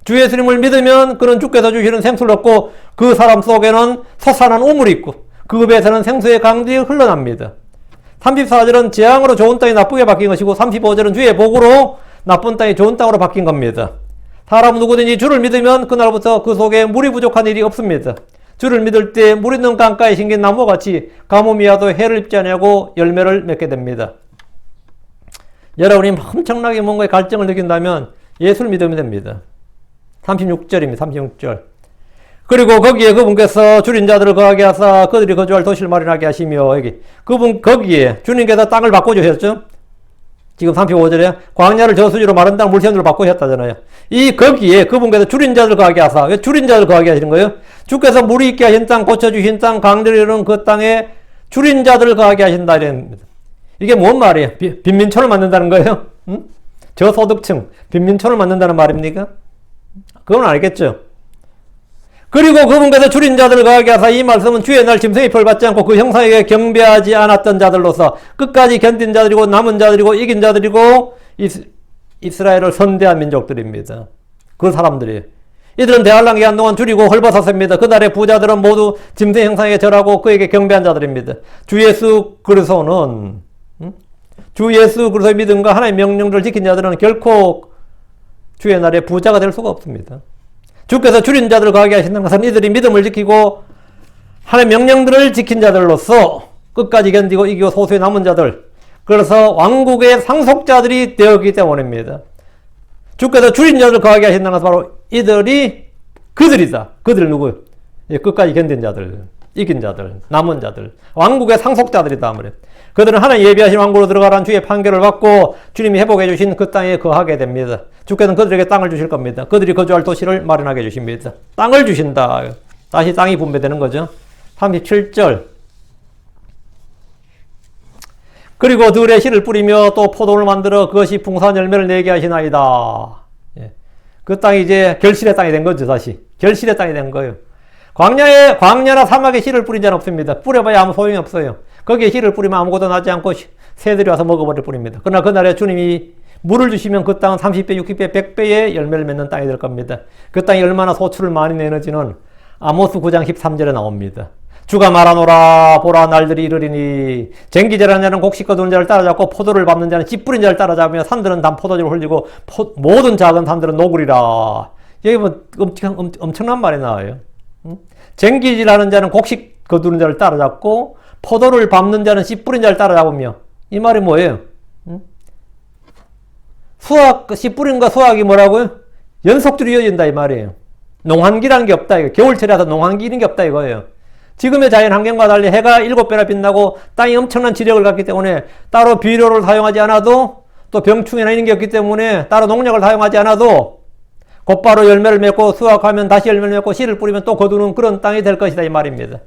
주 예수님을 믿으면 그는 주께서 주시는 생수를 얻고 그 사람 속에는 솟아난 우물이 있고 그 배에서는 생수의 강들이 흘러납니다. 34절은 재앙으로 좋은 땅이 나쁘게 바뀐 것이고 35절은 주의 복으로 나쁜 땅이 좋은 땅으로 바뀐 겁니다. 사람 누구든지 주를 믿으면 그날부터 그 속에 물이 부족한 일이 없습니다. 주를 믿을 때 물 있는 강가에 심긴 나무같이 가뭄이 와도 해를 입지 않고 열매를 맺게 됩니다. 여러분이 엄청나게 뭔가에 갈증을 느낀다면 예수를 믿으면 됩니다. 36절입니다. 36절. 그리고 거기에 그분께서 줄인 자들을 거하게 하사 그들이 거주할 도시를 마련하게 하시며 거기에 주님께서 땅을 바꿔주셨죠. 지금 35절에 광야를 저수지로 마른 땅 물샘으로 바꾸셨다잖아요. 거기에 그분께서 줄인 자들 거하게 하사. 왜 줄인 자들 거하게 하시는 거예요? 주께서 물이 있게 하신 땅, 고쳐주신 땅, 강들이 흐르는 그 땅에 줄인 자들을 거하게 하신다 이랬습니다. 이게 뭔 말이에요? 빈민촌을 만든다는 거예요? 응? 저소득층 빈민촌을 만든다는 말입니까? 그건 알겠죠. 그리고 그분께서 줄인 자들을 거하게 하사 이 말씀은 주의 날 짐승의 표를 받지 않고 그 형상에게 경배하지 않았던 자들로서 끝까지 견딘 자들이고 남은 자들이고 이긴 자들이고 이스라엘을 선대한 민족들입니다. 그 사람들이 이들은 대환란 기간 동안 줄이고 헐벗었습니다. 그날의 부자들은 모두 짐승 형상에게 절하고 그에게 경배한 자들입니다. 주 예수 그리스도는 주 예수 그리스도의 믿음과 하나님의 명령들을 지킨 자들은 결코 주의 날에 부자가 될 수가 없습니다. 주께서 줄인 자들을 거하게 하신다는 것은 이들이 믿음을 지키고 하나님의 명령들을 지킨 자들로서 끝까지 견디고 이기고 소수의 남은 자들, 그래서 왕국의 상속자들이 되었기 때문입니다. 주께서 줄인 자들을 거하게 하신다는 것은 바로 그들이다. 그들 누구요? 끝까지 견딘 자들, 이긴 자들, 남은 자들, 왕국의 상속자들이다. 그들은 하나님 예비하신 왕국으로 들어가라는 주의 판결을 받고 주님이 회복해 주신 그 땅에 거하게 됩니다. 주께서는 그들에게 땅을 주실 겁니다. 그들이 거주할 도시를 마련하게 해 주십니다. 땅을 주신다. 다시 땅이 분배되는 거죠. 37절. 그리고 들에 씨를 뿌리며 또 포도를 만들어 그것이 풍성한 열매를 내게 하시나이다. 그 땅이 이제 결실의 땅이 된 거죠. 다시 결실의 땅이 된 거예요. 광야나 사막에 씨를 뿌린 자는 없습니다. 뿌려봐야 아무 소용이 없어요. 거기에 씨를 뿌리면 아무것도 나지 않고 새들이 와서 먹어버릴 뿐입니다. 그러나 그날에 주님이 물을 주시면 그 땅은 30배, 60배, 100배의 열매를 맺는 땅이 될 겁니다. 그 땅이 얼마나 소출을 많이 내는지는 아모스 9장 13절에 나옵니다. 주가 말하노라 보라 날들이 이르리니 쟁기질하는 자는 곡식 거두는 자를 따라잡고 포도를 밟는 자는 씨 뿌린 자를 따라잡으며 산들은 단 포도주를 흘리고 모든 작은 산들은 노구리라. 여기 뭐 엄청난 말이 나와요. 쟁기질하는 자는 곡식 거두는 자를 따라잡고 포도를 밟는 자는 씨 뿌린 자를 따라잡으며, 이 말이 뭐예요? 씨 뿌린과 수확이 뭐라고요? 연속적으로 이어진다 이 말이에요. 농한기라는 게 없다 이거. 겨울철이라서 농한기는 게 없다 이거예요. 지금의 자연 환경과 달리 해가 7배나 빛나고 땅이 엄청난 지력을 갖기 때문에 따로 비료를 사용하지 않아도, 또 병충해나 이런 게 없기 때문에 따로 농약을 사용하지 않아도 곧바로 열매를 맺고 수확하면 다시 열매를 맺고 씨를 뿌리면 또 거두는 그런 땅이 될 것이다 이 말입니다.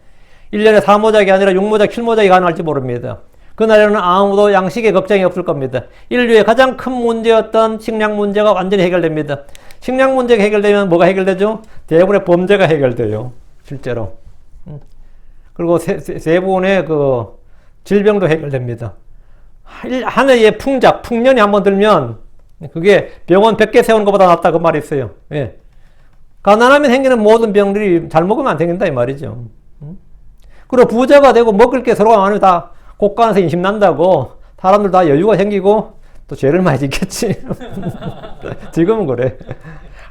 1년에 4모작이 아니라 6모작, 7모작이 가능할지 모릅니다. 그날에는 아무도 양식에 걱정이 없을 겁니다. 인류의 가장 큰 문제였던 식량 문제가 완전히 해결됩니다. 식량 문제가 해결되면 뭐가 해결되죠? 대부분의 범죄가 해결돼요. 실제로. 그리고 대부분의 그 질병도 해결됩니다. 한 해의 풍년이 한번 들면 그게 병원 100개 세우는 것보다 낫다 그 말이 있어요. 예. 가난하면 생기는 모든 병들이 잘 먹으면 안 생긴다 이 말이죠. 그리고 부자가 되고 먹을 게 서로가 많으면 다 곳간에서 인심 난다고 사람들 다 여유가 생기고 또 죄를 많이 짓겠지. 지금은 그래.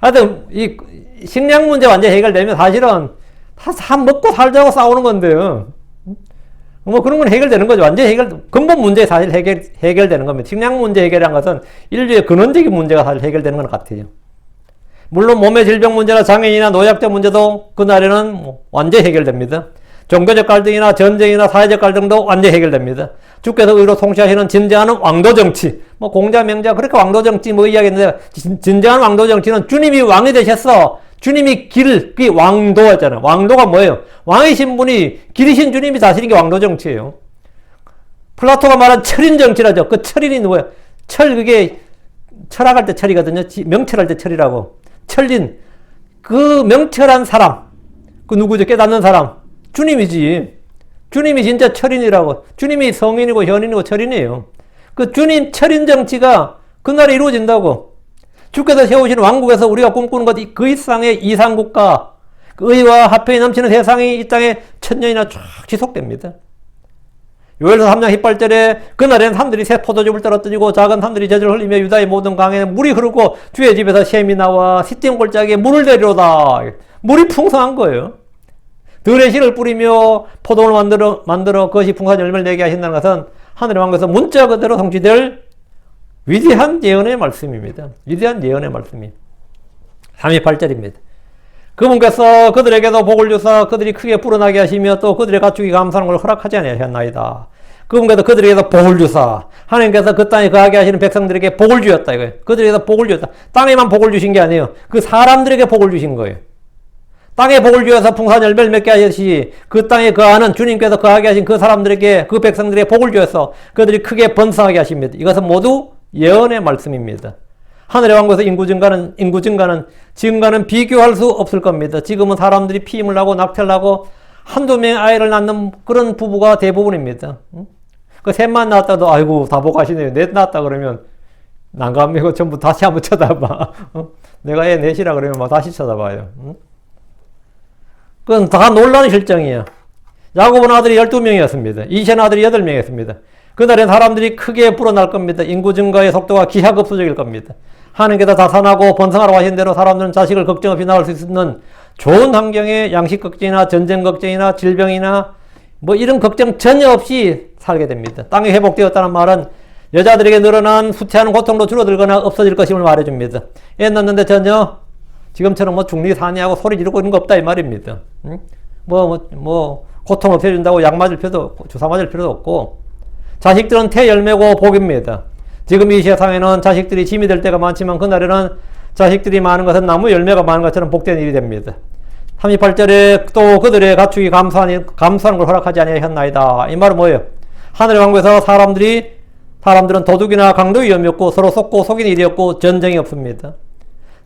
하여튼 이 식량 문제 완전히 해결되면 사실은 다 먹고 살자고 싸우는 건데요. 뭐 그런 건 해결되는 거죠. 완전히 근본 문제 사실 해결되는 겁니다. 식량 문제 해결한 것은 인류의 근원적인 문제가 사실 해결되는 것 같아요. 물론 몸의 질병 문제나 장애인이나 노약자 문제도 그날에는 뭐 완전히 해결됩니다. 종교적 갈등이나 전쟁이나 사회적 갈등도 완전히 해결됩니다. 주께서 의로 통치하시는 진정한 왕도 정치, 뭐 공자 명자 그렇게 왕도 정치 뭐 이야기했는데 진정한 왕도 정치는 주님이 왕이 되셨어. 주님이 그 왕도였잖아요. 왕도가 뭐예요? 왕이신 분이 길이신 주님이 사실인 게 왕도 정치예요. 플라토가 말한 철인 정치라죠. 그 철인이 누구예요? 그게 철학할 때 철이거든요. 명철할 때 철이라고. 철인. 그 명철한 사람. 그 누구죠? 깨닫는 사람. 주님이지. 주님이 진짜 철인이라고. 주님이 성인이고 현인이고 철인이에요. 그 주님 철인 정치가 그날에 이루어진다고. 주께서 세우신 왕국에서 우리가 꿈꾸는 것 그 이상의 이상국가, 그 의와 화평이 넘치는 세상이 이 땅에 천년이나 쫙 지속됩니다. 요엘서 3장 18절에 그날에는 산들이 새 포도즙을 떨어뜨리고 작은 산들이 젖을 흘리며 유다의 모든 강에 물이 흐르고 주의 집에서 샘이 나와 시딤 골짜기에 물을 내리로다. 물이 풍성한 거예요. 들의 씨를 뿌리며 포도를 만들어 그것이 풍성한 열매를 내게 하신다는 것은 하늘의 왕국에서 문자 그대로 성취될 위대한 예언의 말씀입니다. 위대한 예언의 말씀이 38절입니다. 그분께서 그들에게도 복을 주사 그들이 크게 불어나게 하시며 또 그들의 가축이 감사하는 걸 허락하지 아니하셨나이다. 그분께서 그들에게도 복을 주사 하나님께서 그 땅에 거하게 하시는 백성들에게 복을 주었다 이거예요. 그들에게도 복을 주었다. 땅에만 복을 주신 게 아니에요. 그 사람들에게 복을 주신 거예요. 땅에 복을 주어서 풍성한 열매를 맺게 하셨이 그 땅에 거하는 주님께서 거하게 하신 그 사람들에게 그 백성들에게 복을 주어서 그들이 크게 번성하게 하십니다. 이것은 모두 예언의 말씀입니다. 하늘의 왕국에서 인구 증가는 비교할 수 없을 겁니다. 지금은 사람들이 피임을 하고 낙태를 하고 한두 명의 아이를 낳는 그런 부부가 대부분입니다. 그 셋만 낳았다도 아이고 다 복하시네요. 넷 낳았다 그러면 난감해고 전부 다시 한번 쳐다봐. 내가 애 넷이라 그러면 막 다시 쳐다봐요. 그건 다 놀라는 실정이에요. 야곱은 아들이 12명이었습니다. 이세 아들이 8명이었습니다. 그날엔 사람들이 크게 불어날 겁니다. 인구 증가의 속도가 기하급수적일 겁니다. 하나님께서 다산하고 번성하라고 하신 대로 사람들은 자식을 걱정 없이 낳을 수 있는 좋은 환경에 양식 걱정이나 전쟁 걱정이나 질병이나 뭐 이런 걱정 전혀 없이 살게 됩니다. 땅이 회복되었다는 말은 여자들에게 늘어난 후퇴하는 고통도 줄어들거나 없어질 것임을 말해줍니다. 애 낳는데 전혀 지금처럼 뭐 중리사니하고 소리 지르고 이런 거 없다 이 말입니다. 고통 없애준다고 약 맞을 필요도 없고 주사 맞을 필요도 없고 자식들은 태열매고 복입니다. 지금 이 세상에는 자식들이 짐이 될 때가 많지만 그날에는 자식들이 많은 것은 나무 열매가 많은 것처럼 복된 일이 됩니다. 38절에 또 그들의 가축이 감사하는 걸 허락하지 아니하였나이다. 이 말은 뭐예요? 하늘의 왕국에서 사람들은 도둑이나 강도 위험이 없고 서로 속고 속이는 일이 없고 전쟁이 없습니다.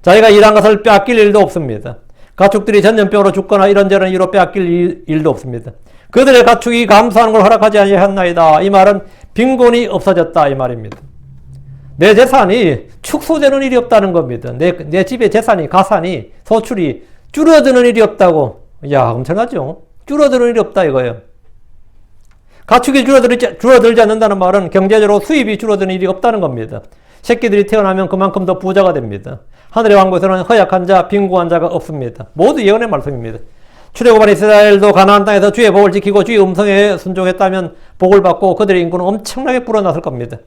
자기가 일한 것을 빼앗길 일도 없습니다. 가축들이 전염병으로 죽거나 이런저런 이유로 빼앗길 일도 없습니다. 그들의 가축이 감사하는 걸 허락하지 아니하였나이다. 이 말은 빈곤이 없어졌다 이 말입니다. 내 재산이 축소되는 일이 없다는 겁니다. 내 집의 재산이 가산이 소출이 줄어드는 일이 없다고. 이야 엄청나죠. 줄어드는 일이 없다 이거예요. 가축이 줄어들지 않는다는 말은 경제적으로 수입이 줄어드는 일이 없다는 겁니다. 새끼들이 태어나면 그만큼 더 부자가 됩니다. 하늘의 왕국에서는 허약한 자, 빈곤한 자가 없습니다. 모두 예언의 말씀입니다. 출애굽한 이스라엘도 가나안 땅에서 주의 복을 지키고 주의 음성에 순종했다면 복을 받고 그들의 인구는 엄청나게 불어났을 겁니다.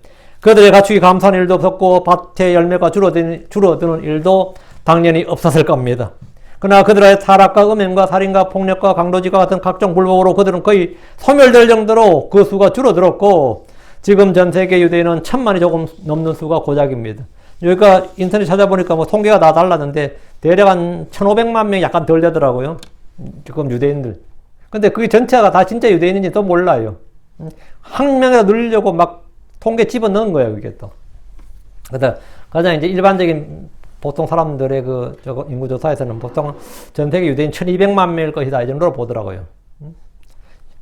그들의 가축이 감사하는 일도 없었고 밭의 열매가 줄어드는 일도 당연히 없었을 겁니다. 그러나 그들의 타락과 음행과 살인과 폭력과 강도질과 같은 각종 불법으로 그들은 거의 소멸될 정도로 그 수가 줄어들었고 지금 전 세계 유대인은 1000만이 조금 넘는 수가 고작입니다. 여기가 인터넷 찾아보니까 뭐 통계가 다 달랐는데 대략 한 1500만 명 약간 덜 되더라고요. 지금 유대인들. 근데 그게 전체가 다 진짜 유대인인지 또 몰라요. 한 명이라도 늘리려고 막 통계 집어넣은 거예요, 그게 또. 그래서 가장 이제 일반적인 보통 사람들의 저거 인구조사에서는 보통 전 세계 유대인 1200만 명일 것이다, 이 정도로 보더라고요.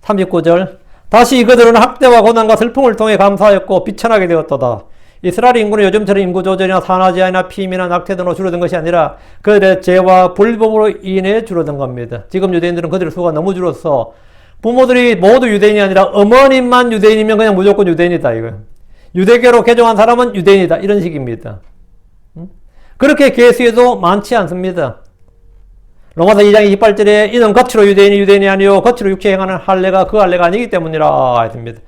39절. 다시 그들은 학대와 고난과 슬픔을 통해 감사하였고 비천하게 되었도다. 이스라엘 인구는 요즘처럼 인구 조절이나 산화 제한이나 피임이나 낙태 등으로 줄어든 것이 아니라 그들의 죄와 불법으로 인해 줄어든 겁니다. 지금 유대인들은 그들의 수가 너무 줄어서 부모들이 모두 유대인이 아니라 어머님만 유대인이면 그냥 무조건 유대인이다, 이거. 유대교로 개종한 사람은 유대인이다, 이런 식입니다. 그렇게 계수해도 많지 않습니다. 로마서 2장 28절에 이는 겉으로 유대인이 아니요 겉으로 육체 행하는 할례가 그 할례가 아니기 때문이라 했습니다.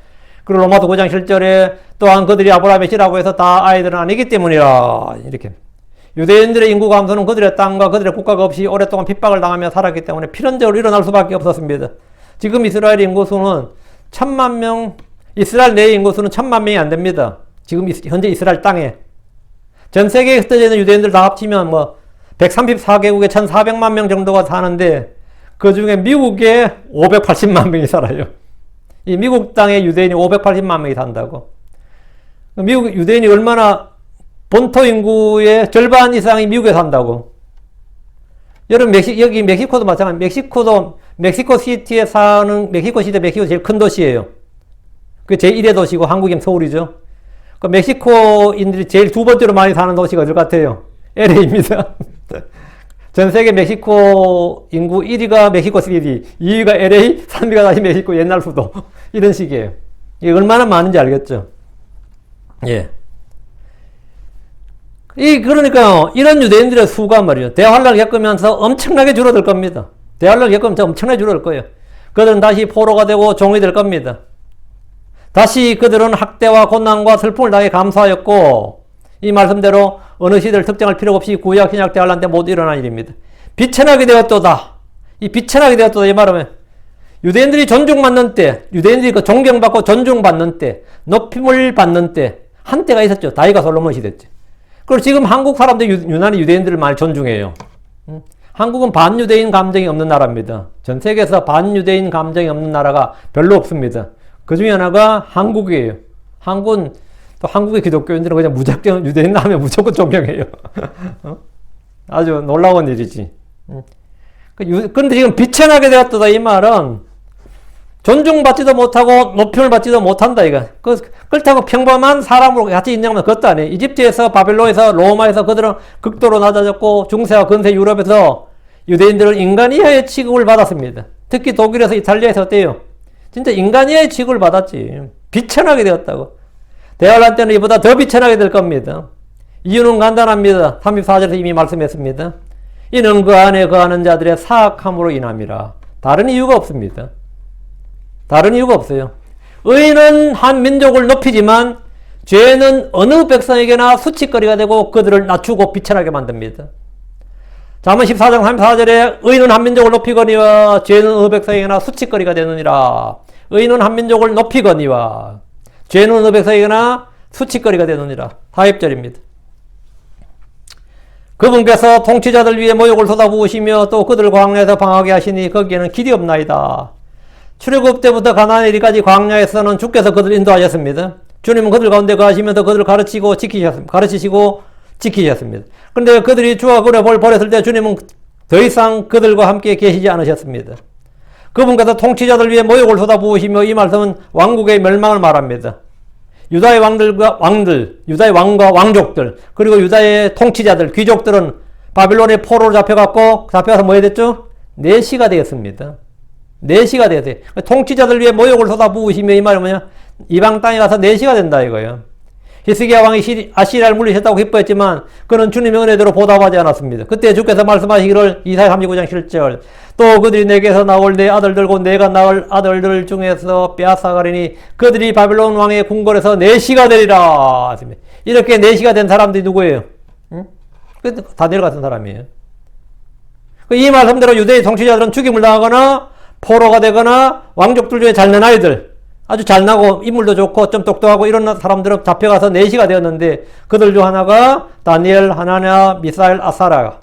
그리고 로마서 9장 7절에 또한 그들이 아브라함의 씨라고 해서 다 아이들은 아니기 때문이라, 이렇게. 유대인들의 인구 감소는 그들의 땅과 그들의 국가가 없이 오랫동안 핍박을 당하며 살았기 때문에 필연적으로 일어날 수밖에 없었습니다. 지금 이스라엘 인구수는 1000만 명, 이스라엘 내의 인구수는 1000만 명이 안 됩니다. 지금 현재 이스라엘 땅에. 전 세계에 흩어져 있는 유대인들 다 합치면 134개국에 1400만 명 정도가 사는데 그 중에 미국에 580만 명이 살아요. 이 미국 땅에 유대인이 580만 명이 산다고. 미국 유대인이 얼마나 본토 인구의 절반 이상이 미국에 산다고. 여러분 여기 멕시코도 마찬가지. 멕시코 시티에 사는 멕시코 시티 제일 큰 도시예요. 그 제1의 도시고 한국이면 서울이죠. 그 멕시코인들이 제일 두 번째로 많이 사는 도시가 어딜 같아요? LA입니다. 전 세계 멕시코 인구 1위가 멕시코 시티, 2위가 LA, 3위가 다시 멕시코 옛날 수도. 이런 식이에요. 이게 얼마나 많은지 알겠죠? 예. 그러니까요, 이런 유대인들의 수가 말이에요. 대환란을 겪으면서 엄청나게 줄어들 겁니다. 대환란을 겪으면서 엄청나게 줄어들 거예요. 그들은 다시 포로가 되고 종이 될 겁니다. 다시 그들은 학대와 고난과 슬픔을 당해 감사하였고, 이 말씀대로 어느 시대를 특정할 필요가 없이 구약, 신약, 대환란 때 모두 일어난 일입니다. 비천하게 되었도다. 이 비천하게 되었도다, 이 말하면 유대인들이 존중받는 때, 유대인들이 그 존경받고 존중받는 때, 높임을 받는 때, 한때가 있었죠. 다윗과 솔로몬 시대죠. 그리고 지금 한국 사람들이 유난히 유대인들을 많이 존중해요. 한국은 반유대인 감정이 없는 나라입니다. 전 세계에서 반유대인 감정이 없는 나라가 별로 없습니다. 그 중에 하나가 한국이에요. 한국은 또 한국의 기독교인들은 그냥 무작정 유대인 하면 무조건 존경해요. 아주 놀라운 일이지. 그런데 지금 비천하게 되었다, 이 말은 존중받지도 못하고 높임을 받지도 못한다, 이거. 그렇다고 평범한 사람으로 같이 인정하면 그것도 아니에요. 이집트에서, 바벨론에서, 로마에서 그들은 극도로 낮아졌고 중세와 근세 유럽에서 유대인들은 인간 이하의 취급을 받았습니다. 특히 독일에서, 이탈리아에서 어때요? 진짜 인간 이하의 취급을 받았지. 비천하게 되었다고. 대환란 때는 이보다 더 비천하게 될 겁니다. 이유는 간단합니다. 34절에서 이미 말씀했습니다. 이는 그 안에 거하는 자들의 사악함으로 인함이라. 다른 이유가 없습니다. 다른 이유가 없어요. 의는 한 민족을 높이지만 죄는 어느 백성에게나 수치거리가 되고 그들을 낮추고 비천하게 만듭니다. 잠언 14장 34절에 의는 한 민족을 높이거니와 죄는 어느 백성에게나 수치거리가 되느니라. 의는 한 민족을 높이거니와 죄는 어느 백성에게나 수치거리가 되느니라. 40절입니다. 그분께서 통치자들 위에 모욕을 쏟아부으시며 또 그들을 광야에서 방하게 하시니 거기에는 길이 없나이다. 출애굽 때부터 가나안에 이르기까지 광야에서는 주께서 그들을 인도하셨습니다. 주님은 그들 가운데 거하시면서 그들을 가르치시고 지키셨습니다. 그런데 그들이 주와 그를 버렸을 때 주님은 더 이상 그들과 함께 계시지 않으셨습니다. 그분께서 통치자들 위에 모욕을 쏟아부으시며, 이 말씀은 왕국의 멸망을 말합니다. 유다의 유다의 왕과 왕족들, 그리고 유다의 통치자들, 귀족들은 바빌론의 포로로 잡혀가서 뭐 해야 됐죠? 내시가 되었습니다. 내시가 되었어요. 통치자들 위해 모욕을 쏟아부으시며, 이 말은 뭐냐? 이방 땅에 가서 내시가 된다, 이거예요. 히스기야 왕이 아시리아를 물리셨다고 기뻐했지만 그는 주님의 은혜대로 보답하지 않았습니다. 그때 주께서 말씀하시기를, 이사야 39장 7절, 또 그들이 내게서 나올 내 아들들고 내가 낳을 아들들 중에서 빼앗아가리니 그들이 바빌론 왕의 궁궐에서 내시가 되리라. 이렇게 내시가 된 사람들이 누구예요? 응? 다니엘 같은 사람이에요. 이 말씀대로 유대의 통치자들은 죽임을 당하거나 포로가 되거나 왕족들 중에 잘난 아이들, 아주 잘나고 인물도 좋고 좀 똑똑하고 이런 사람들은 잡혀가서 내시가 되었는데, 그들 중 하나가 다니엘, 하나냐, 미사엘, 아사라.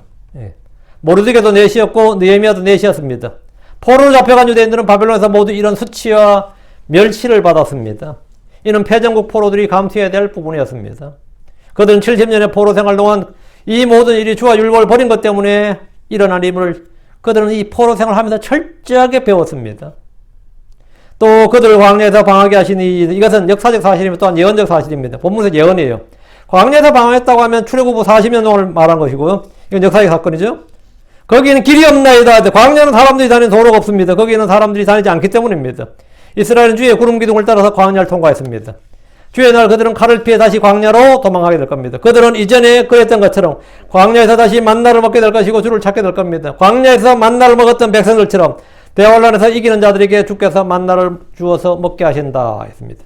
모르드게도 내시였고 느헤미야도 내시였습니다. 포로로 잡혀간 유대인들은 바벨론에서 모두 이런 수치와 멸시를 받았습니다. 이는 패전국 포로들이 감수해야 될 부분이었습니다. 그들은 70년의 포로 생활 동안 이 모든 일이 주와 율법을 버린 것 때문에 일어난 일을 그들은 이 포로 생활하면서 철저하게 배웠습니다. 또 그들을 광야에서 방하게 하신 이것은 역사적 사실이며 또한 예언적 사실입니다. 본문에서 예언이에요. 광야에서 방황했다고 하면 출애굽 후 40년 동안을 말한 것이고요. 이건 역사적 사건이죠. 거기에는 길이 없나이다. 광야는 사람들이 다니는 도로가 없습니다. 거기에는 사람들이 다니지 않기 때문입니다. 이스라엘은 주의 구름 기둥을 따라서 광야를 통과했습니다. 주의 날 그들은 칼을 피해 다시 광야로 도망가게 될 겁니다. 그들은 이전에 그랬던 것처럼 광야에서 다시 만나를 먹게 될 것이고 주를 찾게 될 겁니다. 광야에서 만나를 먹었던 백성들처럼 대환란에서 이기는 자들에게 주께서 만나를 주어서 먹게 하신다 했습니다.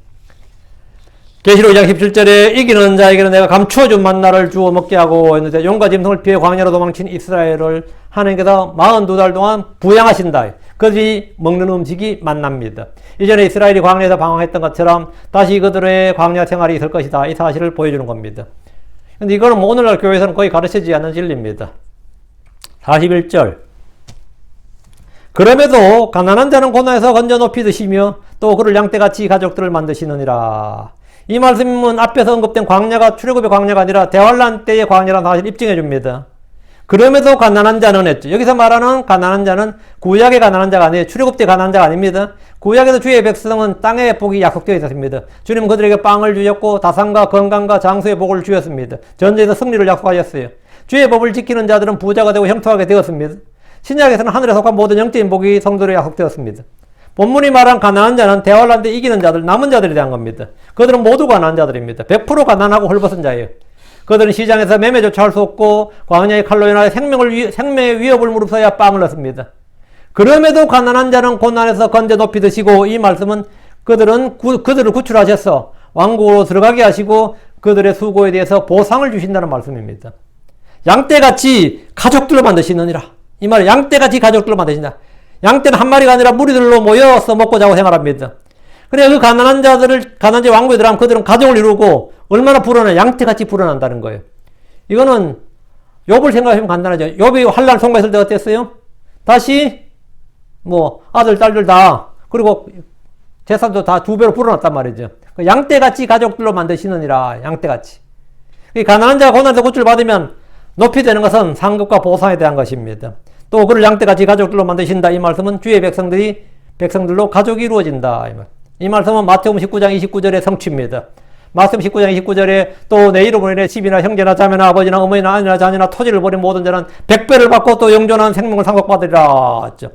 계시록 2장 17절에 이기는 자에게는 내가 감추어준 만나를 주어 먹게 하고 했는데 용과 짐승을 피해 광야로 도망친 이스라엘을 하나님께서 42달 동안 부양하신다. 그들이 먹는 음식이 만납니다. 이전에 이스라엘이 광야에서 방황했던 것처럼 다시 그들의 광야 생활이 있을 것이다. 이 사실을 보여주는 겁니다. 근데 이거는 오늘날 교회에서는 거의 가르치지 않는 진리입니다. 41절 그럼에도 가난한 자는 고난에서 건져 높이 드시며 또 그를 양떼같이 가족들을 만드시느니라. 이 말씀은 앞에서 언급된 광야가 출애굽의 광야가 아니라 대환란 때의 광야라는 사실을 입증해 줍니다. 그럼에도 가난한 자는 했죠. 여기서 말하는 가난한 자는 구약의 가난한 자가 아니에요. 출애굽 때 가난한 자가 아닙니다. 구약에서 주의 백성은 땅의 복이 약속되어 있었습니다. 주님은 그들에게 빵을 주셨고 다산과 건강과 장수의 복을 주셨습니다. 전쟁에서 승리를 약속하셨어요. 주의 법을 지키는 자들은 부자가 되고 형통하게 되었습니다. 신약에서는 하늘에 속한 모든 영적인 복이 성도로 약속되었습니다. 본문이 말한 가난한 자는 대환란 때 이기는 자들, 남은 자들에 대한 겁니다. 그들은 모두 가난한 자들입니다. 100% 가난하고 헐벗은 자예요. 그들은 시장에서 매매조차 할 수 없고 광야의 칼로 인하여 생명의 위협을 무릅써야 빵을 얻습니다. 그럼에도 가난한 자는 고난에서 건져 높이 드시고 이 말씀은 그들을 구출하셔서 왕국으로 들어가게 하시고 그들의 수고에 대해서 보상을 주신다는 말씀입니다. 양떼같이 가족들로 만드시느니라. 이 말은 양떼같이 가족들로 만드신다. 양떼는 한 마리가 아니라 무리들로 모여서 먹고 자고 생활합니다. 그래 그 가난한 자 왕국에 들어가면 그들은 가정을 이루고 얼마나 불어나 양떼같이 불어난다는 거예요. 이거는 욥을 생각하면 간단하죠. 욥이 환난 통과했을 때 어땠어요? 다시 아들 딸들 다 그리고 재산도 다 2배로 불어났단 말이죠. 양떼같이 가족들로 만드시느니라. 양떼같이. 가난한 자가 고난에서 구출받으면 높이 되는 것은 상급과 보상에 대한 것입니다. 또 그를 양떼같이 가족들로 만드신다. 이 말씀은 주의 백성들로 가족이 이루어진다. 이 말씀은 마태복음 19장 29절의 성취입니다. 마태복음 19장 29절에 또 내 이름으로 인해 집이나 형제나 자매나 아버지나 어머니나 아내나 자녀나 토지를 버린 모든 자는 100배를 받고 또 영존한 생명을 상속받으리라 했죠.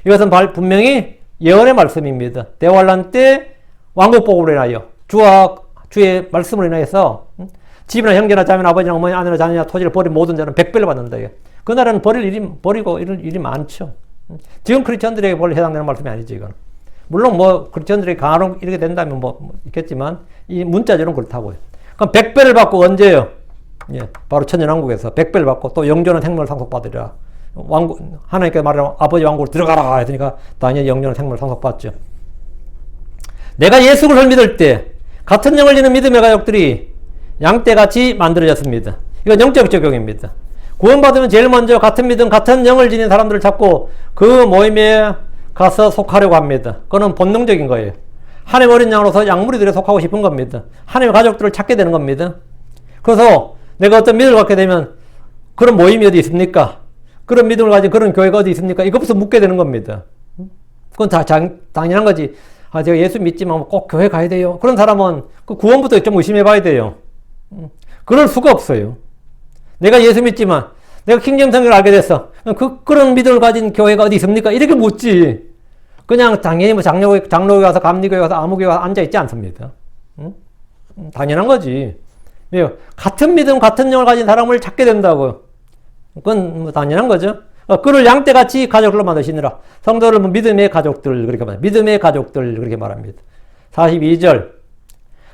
이것은 분명히 예언의 말씀입니다. 대환란 때 왕국복으로 인하여 주의 말씀으로 인해서 집이나 형제나 자매나 아버지나 어머니 아내나 자녀나 토지를 버린 모든 자는 100배를 받는다. 그날은 버리고 이런 일이 많죠. 지금 크리스천들에게 해당되는 말씀이 아니지, 이건. 물론 크리스천들이 간혹 이렇게 된다면 있겠지만, 이 문자적으로는 그렇다고요. 그럼 100배를 받고 언제요? 바로 천년왕국에서 100배를 받고 또 영존한 생명을 상속받으리라. 하나님께 말하면 아버지 왕국으로 들어가라 했으니까 당연히 영존한 생명을 상속받죠. 내가 예수 그리스도를 믿을 때 같은 영을 지닌 믿음의 가족들이 양떼같이 만들어졌습니다. 이건 영적 적용입니다. 구원받으면 제일 먼저 같은 믿음, 같은 영을 지닌 사람들을 찾고 그 모임에 가서 속하려고 합니다. 그건 본능적인 거예요. 하나님 어린 양으로서 양무리들에 속하고 싶은 겁니다. 하나님의 가족들을 찾게 되는 겁니다. 그래서 내가 어떤 믿음을 갖게 되면 그런 모임이 어디 있습니까? 그런 믿음을 가진 그런 교회가 어디 있습니까? 이것부터 묻게 되는 겁니다. 그건 다 당연한 거지. 제가 예수 믿지만 꼭 교회 가야 돼요. 그런 사람은 그 구원부터 좀 의심해 봐야 돼요. 그럴 수가 없어요. 내가 예수 믿지만 내가 킹제임 성경을 알게 됐어. 그런 믿음을 가진 교회가 어디 있습니까? 이렇게 묻지. 그냥 당연히 장로교회 가서 감리교회 가서 아무교회 가서 앉아있지 않습니다. 당연한 거지. 같은 믿음, 같은 영을 가진 사람을 찾게 된다고요. 그건 당연한 거죠. 그를 양떼같이 가족들로 만드시느라. 성도를 믿음의 가족들 그렇게 말합니다. 믿음의 가족들 그렇게 말합니다. 42절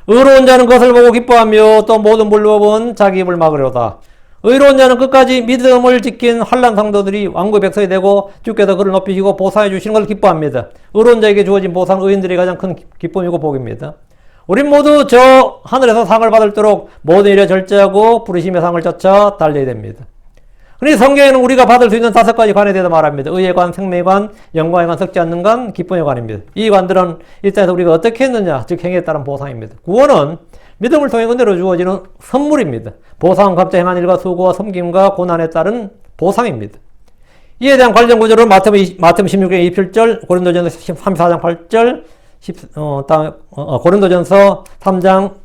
의로운 자는 그것을 보고 기뻐하며 또 모든 불법은 자기 입을 막으려다. 의로운 자는 끝까지 믿음을 지킨 환난 성도들이 왕국의 백성이 되고 주께서 그를 높이시고 보상해 주시는 걸 기뻐합니다. 의로운 자에게 주어진 보상은 의인들의 가장 큰 기쁨이고 복입니다. 우린 모두 저 하늘에서 상을 받을도록 모든 일에 절제하고 부르심의 상을 쫓아 달려야 됩니다. 그런데 성경에는 우리가 받을 수 있는 5가지 관에 대해서 말합니다. 의의 관, 생명의 관, 영광의 관, 섞지 않는 관, 기쁨의 관입니다. 이 관들은 이 땅에서 우리가 어떻게 했느냐, 즉 행에 따른 보상입니다. 구원은 믿음을 통해 은혜로 주어지는 선물입니다. 보상은 각자 행한 일과 수고와 섬김과 고난에 따른 보상입니다. 이에 대한 관련 구절은 마태복음 16장 27절, 고린도전서 34장 8절, 고린도전서 3장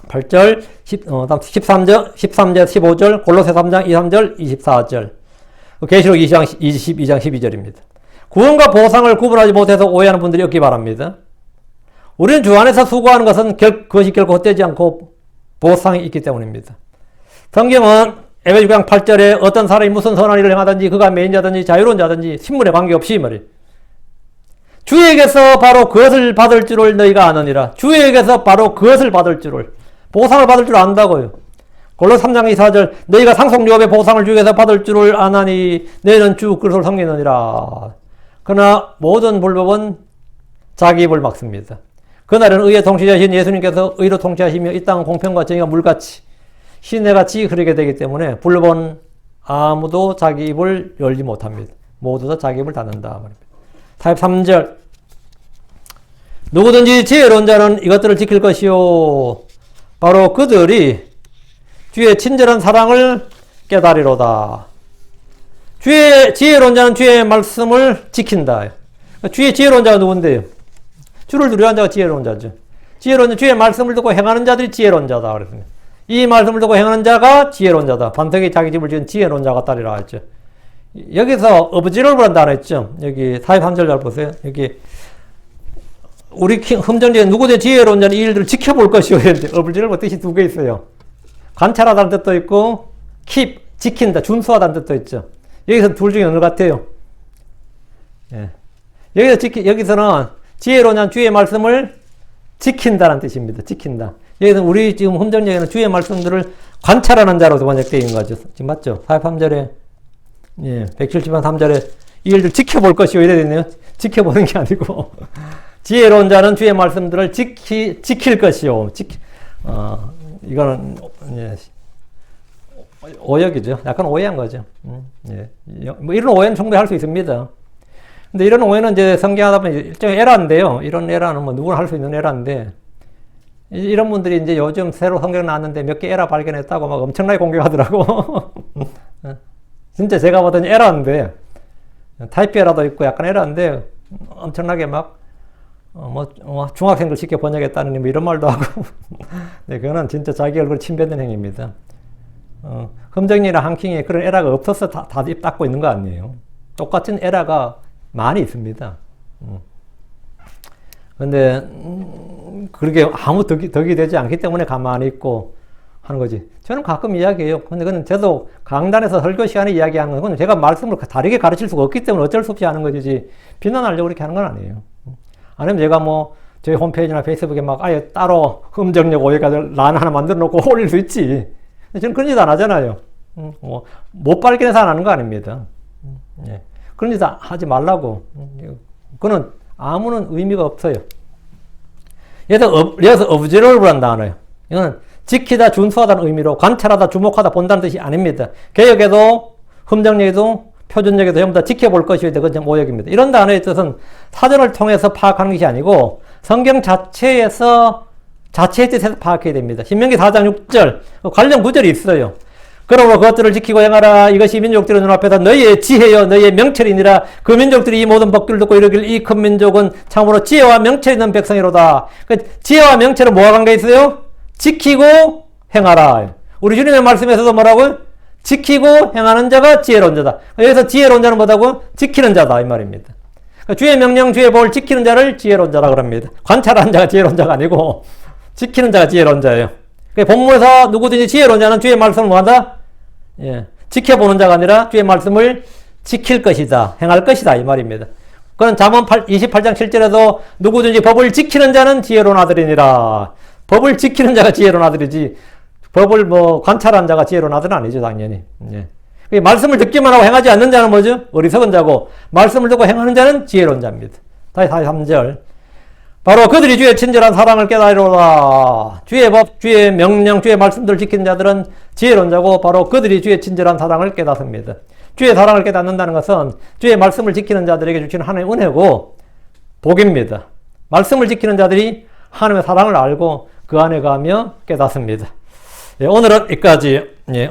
8절, 13절, 15절, 골로새 3장 2, 3절, 24절, 계시록 22장 12절입니다. 구원과 보상을 구분하지 못해서 오해하는 분들이 없기 바랍니다. 우리는 주 안에서 수고하는 것은 그것이 결코 헛되지 않고 보상이 있기 때문입니다. 성경은 에베소서 6장 8절에 어떤 사람이 무슨 선한 일을 행하든지 그가 매인자든지 자유로운 자든지 신분에 관계없이 말이에요. 주에게서 바로 그것을 받을 줄을 너희가 아느니라. 주에게서 바로 그것을 받을 줄을, 보상을 받을 줄 안다고요. 골로새 3장 24절 너희가 상속유업의 보상을 주에게서 받을 줄을 아나니 너희는 주 그리스도를 섬기느니라. 그러나 모든 불법은 자기 입을 막습니다. 그날은 의의 통치자신 예수님께서 의로 통치하시며 이 땅은 공평과 정의가 물같이 시내같이 흐르게 되기 때문에 불법은 아무도 자기 입을 열지 못합니다. 모두 다 자기 입을 닫는다 말입니다. 43절 누구든지 지혜로운 자는 이것들을 지킬 것이요 바로 그들이 주의 친절한 사랑을 깨달으리로다. 지혜로운 자는 주의 말씀을 지킨다. 주의 지혜로운 자가 누군데요? 주를 두려워하는 자가 지혜로운 자죠. 지혜로운 자, 주의 말씀을 듣고 행하는 자들이 지혜로운 자다 그랬습니다. 이 말씀을 듣고 행하는 자가 지혜로운 자다. 반석이 자기 집을 지은 지혜로운 자가 따리라 했죠. 여기서 observe라는 단어 있죠. 여기 43절 잘 보세요. 여기 우리 흠정지에 누구든 지혜로운 자는 이 일들을 지켜볼 것이요. observe 뜻이 두 개 있어요. 관찰하다는 뜻도 있고 keep, 지킨다, 준수하다는 뜻도 있죠. 여기서 둘 중에 어느 같아요? 예. 여기서는 지혜로운 자는 주의 말씀을 지킨다는 뜻입니다. 지킨다. 여기서 우리 지금 흠정지에는 주의 말씀들을 관찰하는 자로서 번역되어 있는 거죠. 지금 맞죠? 43절에 예, 170편 3절에 이 일들 지켜볼 것이요 이래 되네요. 지켜보는 게 아니고 지혜로운 자는 주의 말씀들을 지킬 것이요. 이거는 예, 오역이죠. 약간 오해한 거죠. 예. 뭐 이런 오해는 충분히 할 수 있습니다. 근데 이런 오해는 이제 성경하다 보면 일종의 에러인데요. 이런 에러는 뭐 누구나 할 수 있는 에러인데 이런 분들이 이제 요즘 새로 성경 나왔는데 몇 개 에러 발견했다고 막 엄청나게 공격하더라고. 진짜 제가 보던 에러인데 타이프 에러도 있고 약간 에러인데 엄청나게 막 중학생들 쉽게 번역했다는 뭐 이런 말도 하고 네, 그거는 진짜 자기 얼굴 침뱉는 행위입니다. 흠정리나 한킹에 그런 에러가 없어서 다 입 닫고 있는 거 아니에요. 똑같은 에러가 많이 있습니다. 근데 그렇게 아무 덕이 되지 않기 때문에 가만히 있고 하는 거지. 저는 가끔 이야기해요. 근데 그건 저도 강단에서 설교 시간에 이야기하는 건 제가 말씀을 다르게 가르칠 수가 없기 때문에 어쩔 수 없이 하는 거지. 비난하려고 그렇게 하는 건 아니에요. 아니면 제가 뭐 저희 홈페이지나 페이스북에 막 아예 따로 흠정력 오해가 란 하나 만들어 놓고 올릴 수 있지. 근데 저는 그런 짓 안 하잖아요. 못 발견해서 안 하는 거 아닙니다. 예. 그런 짓 하지 말라고. 그거는 아무런 의미가 없어요. 여기서 observe라는 단어예요. 이거는 지키다, 준수하다는 의미로 관찰하다, 주목하다, 본다는 뜻이 아닙니다. 개역에도 흠정력에도 표준역에도 전부 다 지켜볼 것이어야 되고 오역입니다. 이런 단어의 뜻은 사전을 통해서 파악하는 것이 아니고 성경 자체의 뜻에서 파악해야 됩니다. 신명기 4장 6절 관련 구절이 있어요. 그러므로 그것들을 지키고 행하라. 이것이 민족들의 눈앞에서 너희의 지혜요 너희의 명철이니라. 그 민족들이 이 모든 법규를 듣고 이르길 이 큰 민족은 참으로 지혜와 명철이 있는 백성이로다. 지혜와 명철은 뭐가 관계 있어요? 지키고 행하라. 우리 주님의 말씀에서도 뭐라고요? 지키고 행하는 자가 지혜로운 자다. 여기서 지혜로운 자는 뭐다고? 지키는 자다 이 말입니다. 주의 명령 주의 법을 지키는 자를 지혜로운 자라 그럽니다. 관찰하는 자가 지혜로운 자가 아니고 지키는 자가 지혜로운 자예요. 본문에서 누구든지 지혜로운 자는 주의 말씀을 뭐한다? 예, 지켜보는 자가 아니라 주의 말씀을 지킬 것이다. 행할 것이다. 이 말입니다. 그건 잠언 28장 7절에도 누구든지 법을 지키는 자는 지혜로운 아들이니라. 법을 지키는 자가 지혜로운 아들이지 법을 관찰하는 자가 지혜로운 아들은 아니죠. 당연히. 예. 말씀을 듣기만 하고 행하지 않는 자는 뭐죠? 어리석은 자고 말씀을 듣고 행하는 자는 지혜로운 자입니다. 다시 3절 바로 그들이 주의 친절한 사랑을 깨달으리로다. 주의 법, 주의 명령, 주의 말씀들을 지키는 자들은 지혜로운 자고 바로 그들이 주의 친절한 사랑을 깨닫습니다. 주의 사랑을 깨닫는다는 것은 주의 말씀을 지키는 자들에게 주시는 하나님의 은혜고 복입니다. 말씀을 지키는 자들이 하나님의 사랑을 알고 그 안에 가며 깨닫습니다. 예, 오늘은 여기까지. 예,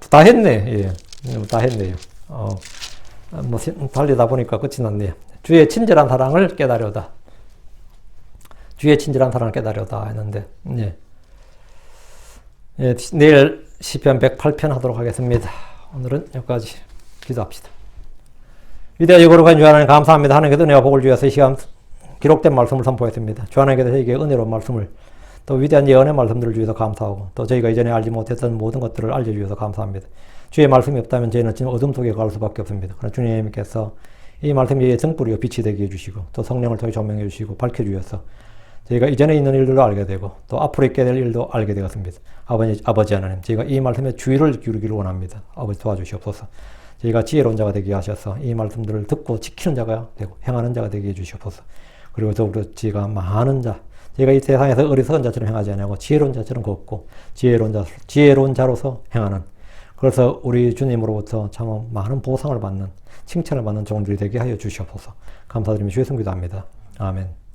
다 했네. 예, 다 했네요. 뭐 달리다 보니까 끝이 났네요. 주의 친절한 사랑을 깨달으다. 주의 친절한 사랑을 깨달으다 했는데, 예. 예, 내일 시편 108편 하도록 하겠습니다. 오늘은 여기까지 기도합시다. 위대하고 거룩한 주 하나님 감사합니다. 하나님께서 은혜와 복을 주셔서 이 시간 기록된 말씀을 선포했습니다. 주 하나님께서 저에게 은혜로운 말씀을 또 위대한 예언의 말씀들을 주셔서 감사하고 또 저희가 이전에 알지 못했던 모든 것들을 알려주셔서 감사합니다. 주의 말씀이 없다면 저희는 지금 어둠 속에 갈 수밖에 없습니다. 그러나 주님께서 이 말씀이 등불이요 빛이 되게 해주시고 또 성령을 통해 조명해 주시고 밝혀주셔서 저희가 이전에 있는 일들도 알게 되고 또 앞으로 있게 될 일도 알게 되었습니다. 아버지 하나님, 저희가 이 말씀에 주의를 기울이기를 원합니다. 아버지 도와주시옵소서. 저희가 지혜로운 자가 되게 하셔서 이 말씀들을 듣고 지키는 자가 되고 행하는 자가 되게 해주시옵소서. 그리고 더불어 저희가 많은 자, 저희가 이 세상에서 어리석은 자처럼 행하지 않고 지혜로운 자처럼 걷고 지혜로운 자로서 행하는, 그래서 우리 주님으로부터 참 많은 보상을 받는, 칭찬을 받는 종들이 되게 하여 주시옵소서. 감사드리며 주의 성기도합니다. 아멘.